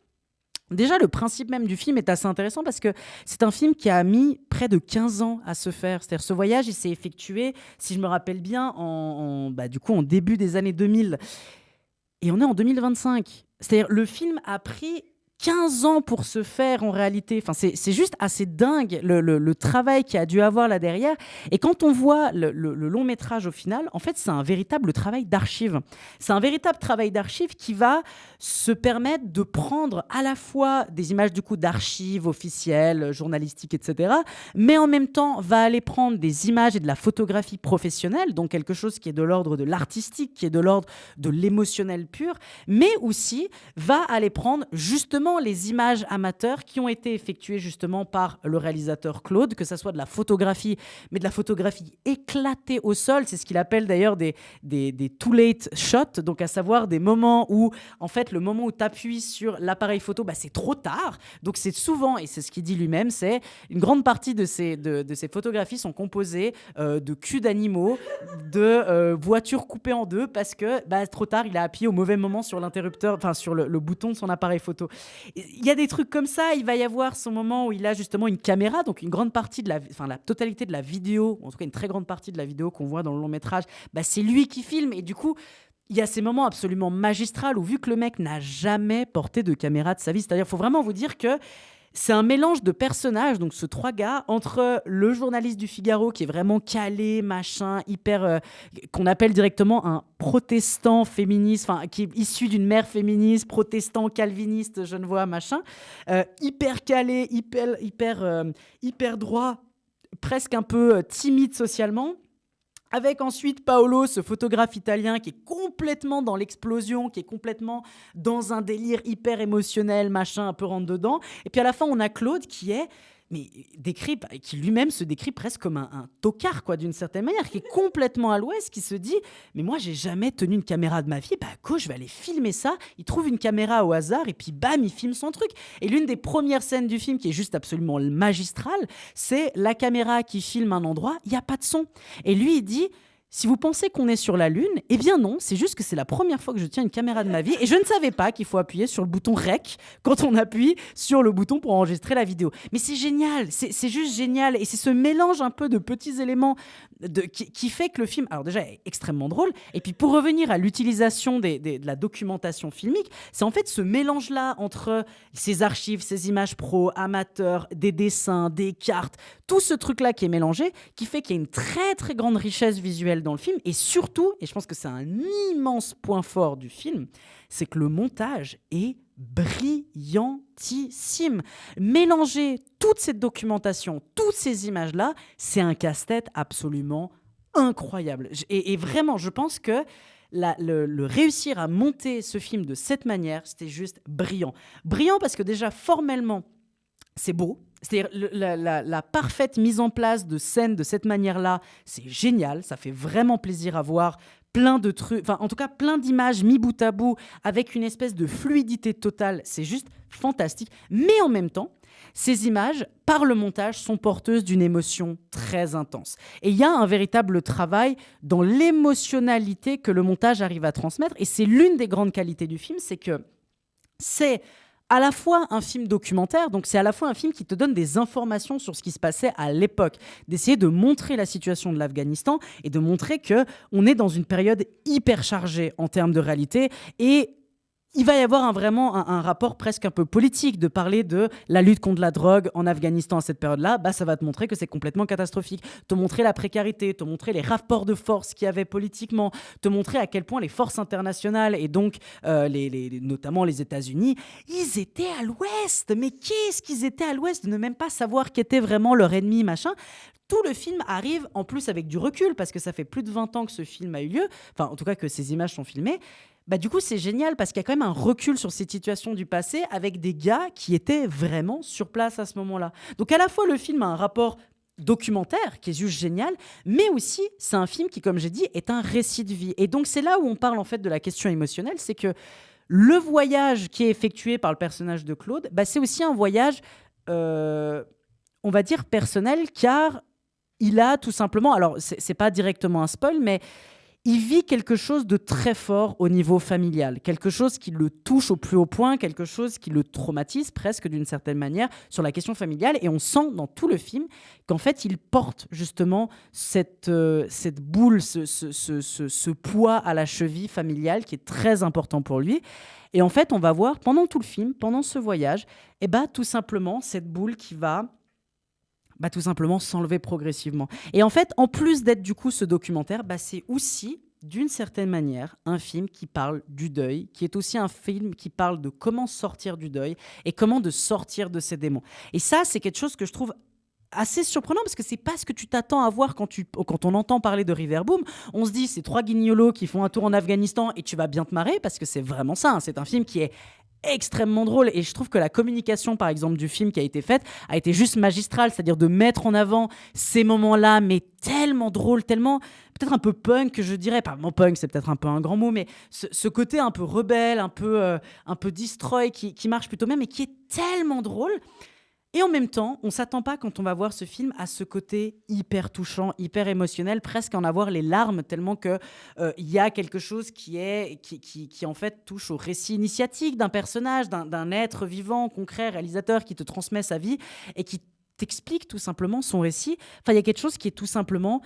déjà le principe même du film est assez intéressant, parce que c'est un film qui a mis près de 15 ans à se faire. C'est-à-dire ce voyage, il s'est effectué, si je me rappelle bien, du coup en début des années 2000, et on est en 2025. C'est-à-dire le film a pris 15 ans pour se faire en réalité. C'est juste assez dingue le travail qu'il a dû avoir là derrière. Et quand on voit le long métrage au final, en fait, c'est un véritable travail d'archive. C'est un véritable travail d'archive qui va se permettre de prendre à la fois des images du coup d'archives officielles, journalistiques, etc., mais en même temps va aller prendre des images et de la photographie professionnelle, donc quelque chose qui est de l'ordre de l'artistique, qui est de l'ordre de l'émotionnel pur, mais aussi va aller prendre justement vraiment les images amateurs qui ont été effectuées justement par le réalisateur Claude, que ça soit de la photographie, mais de la photographie éclatée au sol. C'est ce qu'il appelle d'ailleurs des too late shots, donc à savoir des moments où, en fait, le moment où tu appuies sur l'appareil photo, c'est trop tard. Donc c'est souvent, et c'est ce qu'il dit lui-même, c'est une grande partie de ces photographies sont composées de culs d'animaux, de voitures coupées en deux, parce que trop tard, il a appuyé au mauvais moment sur l'interrupteur, enfin sur le bouton de son appareil photo. Il y a des trucs comme ça. Il va y avoir ce moment où il a justement une caméra, donc une grande partie de la totalité de la vidéo, en tout cas une très grande partie de la vidéo qu'on voit dans le long métrage, c'est lui qui filme. Et du coup, il y a ces moments absolument magistraux où, vu que le mec n'a jamais porté de caméra de sa vie, c'est-à-dire, il faut vraiment vous dire que c'est un mélange de personnages, donc ce 3 gars, entre le journaliste du Figaro qui est vraiment calé, machin, hyper, qu'on appelle directement un protestant féministe, qui est issu d'une mère féministe, protestant, calviniste, genevois, machin, hyper calé, hyper droit, presque un peu timide socialement. Avec ensuite Paolo, ce photographe italien qui est complètement dans l'explosion, qui est complètement dans un délire hyper émotionnel, machin, un peu rentre-dedans. Et puis à la fin, on a Claude qui lui-même se décrit presque comme un tocard, quoi, d'une certaine manière, qui est complètement à l'ouest, qui se dit « Mais moi, j'ai jamais tenu une caméra de ma vie, je vais aller filmer ça. » Il trouve une caméra au hasard et puis bam, il filme son truc. Et l'une des premières scènes du film qui est juste absolument magistrale, c'est la caméra qui filme un endroit, il n'y a pas de son. Et lui, il dit... Si vous pensez qu'on est sur la Lune, eh bien non, c'est juste que c'est la première fois que je tiens une caméra de ma vie et je ne savais pas qu'il faut appuyer sur le bouton REC quand on appuie sur le bouton pour enregistrer la vidéo. Mais c'est génial, c'est juste génial et c'est ce mélange un peu de petits éléments qui fait que le film, alors déjà, est extrêmement drôle. Et puis pour revenir à l'utilisation de la documentation filmique, c'est en fait ce mélange-là entre ces archives, ces images pro, amateurs, des dessins, des cartes, tout ce truc-là qui est mélangé, qui fait qu'il y a une très très grande richesse visuelle dans le film. Et surtout, et je pense que c'est un immense point fort du film, c'est que le montage est brillantissime. Mélanger toute cette documentation, toutes ces images-là, c'est un casse-tête absolument incroyable. Et vraiment, je pense que le réussir à monter ce film de cette manière, c'était juste brillant. Brillant parce que déjà, formellement, c'est beau. C'est-à-dire la parfaite mise en place de scènes de cette manière-là, c'est génial. Ça fait vraiment plaisir à voir. Plein de trucs, en tout cas plein d'images mis bout à bout avec une espèce de fluidité totale. C'est juste fantastique. Mais en même temps, ces images, par le montage, sont porteuses d'une émotion très intense. Et il y a un véritable travail dans l'émotionnalité que le montage arrive à transmettre. Et c'est l'une des grandes qualités du film, c'est que c'est à la fois un film documentaire, donc c'est à la fois un film qui te donne des informations sur ce qui se passait à l'époque, d'essayer de montrer la situation de l'Afghanistan et de montrer qu'on est dans une période hyper chargée en termes de réalité et il va y avoir vraiment un rapport presque un peu politique, de parler de la lutte contre la drogue en Afghanistan à cette période-là. Ça va te montrer que c'est complètement catastrophique. Te montrer la précarité, te montrer les rapports de force qu'il y avait politiquement, te montrer à quel point les forces internationales et donc notamment les États-Unis, ils étaient à l'ouest. Mais qu'est-ce qu'ils étaient à l'ouest de ne même pas savoir qui était vraiment leur ennemi, machin. Tout le film arrive en plus avec du recul parce que ça fait plus de 20 ans que ce film a eu lieu, en tout cas que ces images sont filmées. Du coup, c'est génial parce qu'il y a quand même un recul sur ces situations du passé avec des gars qui étaient vraiment sur place à ce moment-là. Donc à la fois, le film a un rapport documentaire qui est juste génial, mais aussi, c'est un film qui, comme j'ai dit, est un récit de vie. Et donc, c'est là où on parle en fait de la question émotionnelle, c'est que le voyage qui est effectué par le personnage de Claude, c'est aussi un voyage, on va dire, personnel, car il a tout simplement, alors c'est pas directement un spoil, mais il vit quelque chose de très fort au niveau familial, quelque chose qui le touche au plus haut point, quelque chose qui le traumatise presque d'une certaine manière sur la question familiale. Et on sent dans tout le film qu'en fait, il porte justement cette boule, ce poids à la cheville familiale qui est très important pour lui. Et en fait, on va voir pendant tout le film, pendant ce voyage, tout simplement cette boule qui va tout simplement s'enlever progressivement. Et en fait, en plus d'être du coup ce documentaire, c'est aussi, d'une certaine manière, un film qui parle du deuil, qui est aussi un film qui parle de comment sortir du deuil et comment de sortir de ses démons. Et ça, c'est quelque chose que je trouve assez surprenant parce que c'est pas ce que tu t'attends à voir quand on entend parler de River Boom. On se dit, c'est 3 guignolos qui font un tour en Afghanistan et tu vas bien te marrer parce que c'est vraiment ça. C'est un film qui est extrêmement drôle et je trouve que la communication par exemple du film qui a été faite a été juste magistrale, c'est-à-dire de mettre en avant ces moments-là mais tellement drôles, tellement peut-être un peu punk, je dirais, pas mon punk c'est peut-être un peu un grand mot, mais ce côté un peu rebelle, un peu destroy qui marche plutôt bien mais qui est tellement drôle. Et en même temps, on ne s'attend pas quand on va voir ce film à ce côté hyper touchant, hyper émotionnel, presque en avoir les larmes, tellement qu'il y a quelque chose qui en fait touche au récit initiatique d'un personnage, d'un être vivant, concret, réalisateur qui te transmet sa vie et qui t'explique tout simplement son récit. Enfin, il y a quelque chose qui est tout simplement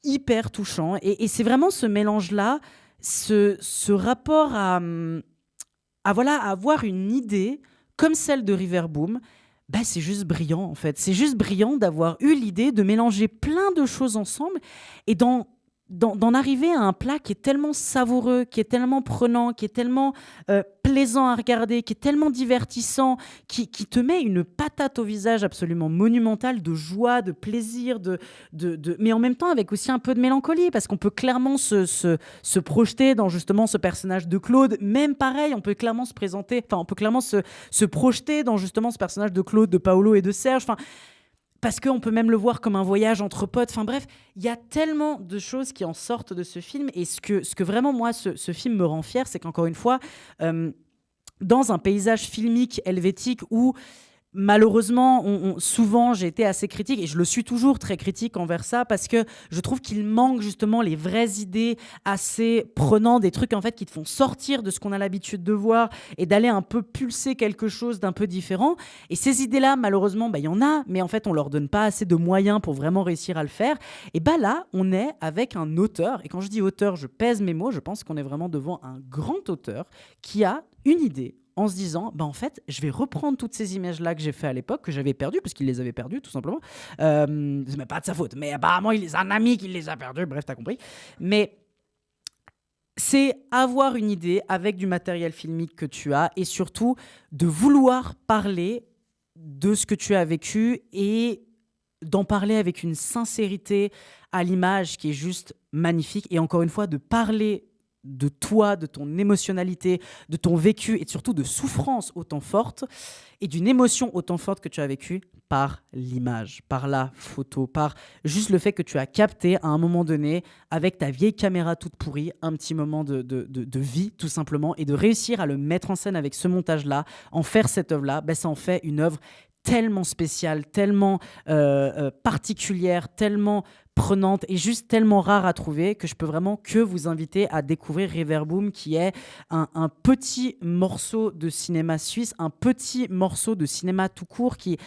hyper touchant. Et c'est vraiment ce mélange-là, ce rapport à avoir une idée comme celle de River Boom. C'est juste brillant en fait. C'est juste brillant d'avoir eu l'idée de mélanger plein de choses ensemble et d'en arriver à un plat qui est tellement savoureux, qui est tellement prenant, qui est tellement plaisant à regarder, qui est tellement divertissant, qui te met une patate au visage absolument monumentale de joie, de plaisir, mais en même temps avec aussi un peu de mélancolie parce qu'on peut clairement se projeter dans justement ce personnage de Claude. Même pareil, on peut clairement se projeter dans justement ce personnage de Claude, de Paolo et de Serge. Parce qu'on peut même le voir comme un voyage entre potes. Enfin bref, il y a tellement de choses qui en sortent de ce film. Et ce que vraiment, moi, ce film me rend fier, c'est qu'encore une fois, dans un paysage filmique helvétique où malheureusement, souvent, j'ai été assez critique et je le suis toujours très critique envers ça parce que je trouve qu'il manque justement les vraies idées assez prenantes, des trucs en fait qui te font sortir de ce qu'on a l'habitude de voir et d'aller un peu pulser quelque chose d'un peu différent. Et ces idées-là, malheureusement, il y en a, mais en fait, on leur donne pas assez de moyens pour vraiment réussir à le faire. Et là, on est avec un auteur. Et quand je dis auteur, je pèse mes mots. Je pense qu'on est vraiment devant un grand auteur qui a une idée en se disant, en fait, je vais reprendre toutes ces images-là que j'ai fait à l'époque, que j'avais perdues, parce qu'il les avait perdues, tout simplement. C'est même pas de sa faute, mais apparemment, il a un ami qui les a perdues, bref, t'as compris. Mais c'est avoir une idée avec du matériel filmique que tu as, et surtout, de vouloir parler de ce que tu as vécu, et d'en parler avec une sincérité à l'image qui est juste magnifique, et encore une fois, de parler de toi, de ton émotionnalité, de ton vécu et surtout de souffrance autant forte et d'une émotion autant forte que tu as vécue par l'image, par la photo, par juste le fait que tu as capté à un moment donné avec ta vieille caméra toute pourrie un petit moment de vie tout simplement et de réussir à le mettre en scène avec ce montage-là, en faire cette œuvre-là, ça en fait une œuvre tellement spéciale, tellement particulière, tellement prenante et juste tellement rare à trouver que je peux vraiment que vous inviter à découvrir River Boom, qui est un petit morceau de cinéma suisse, un petit morceau de cinéma tout court qui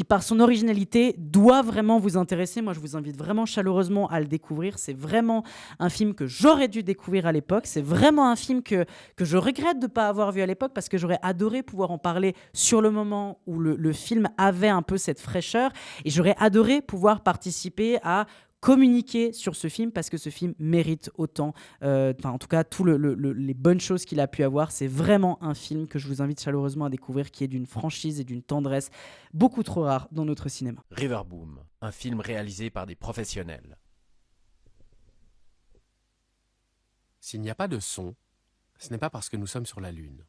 par son originalité doit vraiment vous intéresser. Moi, je vous invite vraiment chaleureusement à le découvrir. C'est vraiment un film que j'aurais dû découvrir à l'époque. C'est vraiment un film que je regrette de ne pas avoir vu à l'époque parce que j'aurais adoré pouvoir en parler sur le moment où le film avait un peu cette fraîcheur et j'aurais adoré pouvoir participer à communiquer sur ce film parce que ce film mérite autant, en tout cas, toutes les bonnes choses qu'il a pu avoir. C'est vraiment un film que je vous invite chaleureusement à découvrir, qui est d'une franchise et d'une tendresse beaucoup trop rare dans notre cinéma. River Boom, un film réalisé par des professionnels. S'il n'y a pas de son, ce n'est pas parce que nous sommes sur la Lune,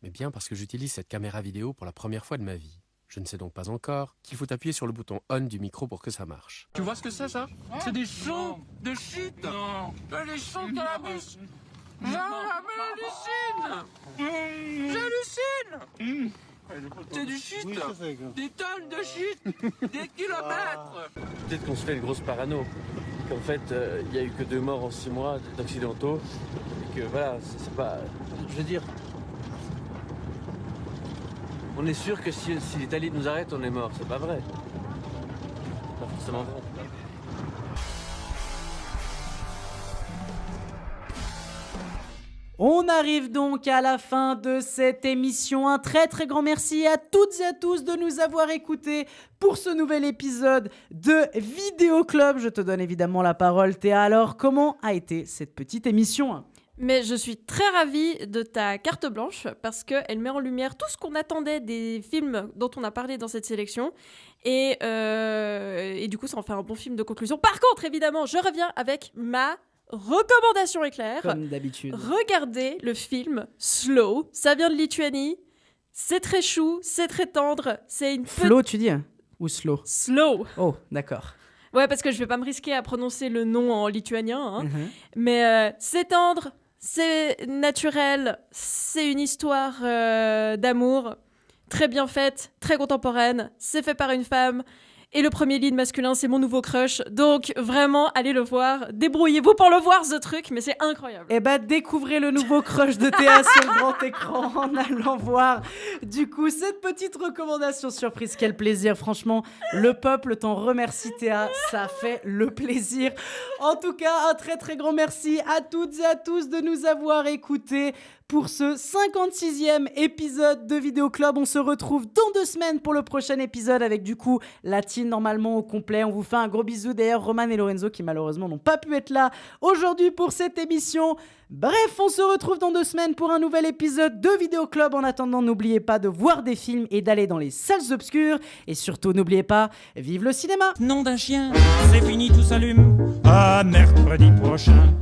mais bien parce que j'utilise cette caméra vidéo pour la première fois de ma vie. Je ne sais donc pas encore qu'il faut appuyer sur le bouton on du micro pour que ça marche. Tu vois ce que c'est, ça? C'est des sons de chute. Non. Les sons de la bouche. J'hallucine. C'est du shit. Des tonnes de shit. Des kilomètres. Peut-être qu'on se fait une grosse parano. Qu'en fait, il n'y a eu que 2 morts en 6 mois d'accidentaux. Et que voilà, c'est pas... Je veux dire... On est sûr que si l'Italie nous arrête, on est mort. C'est pas vrai. Pas forcément vrai. On arrive donc à la fin de cette émission. Un très très grand merci à toutes et à tous de nous avoir écoutés pour ce nouvel épisode de Vidéo Club. Je te donne évidemment la parole, Théa. Alors, comment a été cette petite émission ? Mais je suis très ravie de ta carte blanche parce qu'elle met en lumière tout ce qu'on attendait des films dont on a parlé dans cette sélection. Et du coup, ça en fait un bon film de conclusion. Par contre, évidemment, je reviens avec ma recommandation éclair. Comme d'habitude. Regardez le film Slow. Ça vient de Lituanie. C'est très chou, c'est très tendre. C'est une Flo, tu dis ou slow? Slow. Oh, d'accord. Ouais, parce que je vais pas me risquer à prononcer le nom en lituanien. Hein. Mais c'est tendre, c'est naturel, c'est une histoire d'amour très bien faite, très contemporaine. C'est fait par une femme. Et le premier lead masculin, c'est mon nouveau crush. Donc, vraiment, allez le voir. Débrouillez-vous pour le voir, ce truc, mais c'est incroyable. Eh ben, découvrez le nouveau crush de Théa sur grand écran en allant voir, du coup, cette petite recommandation surprise. Quel plaisir, franchement. Le peuple t'en remercie, Théa. Ça fait le plaisir. En tout cas, un très, très grand merci à toutes et à tous de nous avoir écoutés pour ce 56e épisode de Vidéo Club. On se retrouve dans 2 semaines pour le prochain épisode avec du coup la team normalement au complet. On vous fait un gros bisou. D'ailleurs, Roman et Lorenzo qui malheureusement n'ont pas pu être là aujourd'hui pour cette émission. Bref, on se retrouve dans 2 semaines pour un nouvel épisode de Vidéo Club. En attendant, n'oubliez pas de voir des films et d'aller dans les salles obscures. Et surtout, n'oubliez pas, vive le cinéma. Nom d'un chien, c'est fini, tout s'allume. À mercredi prochain.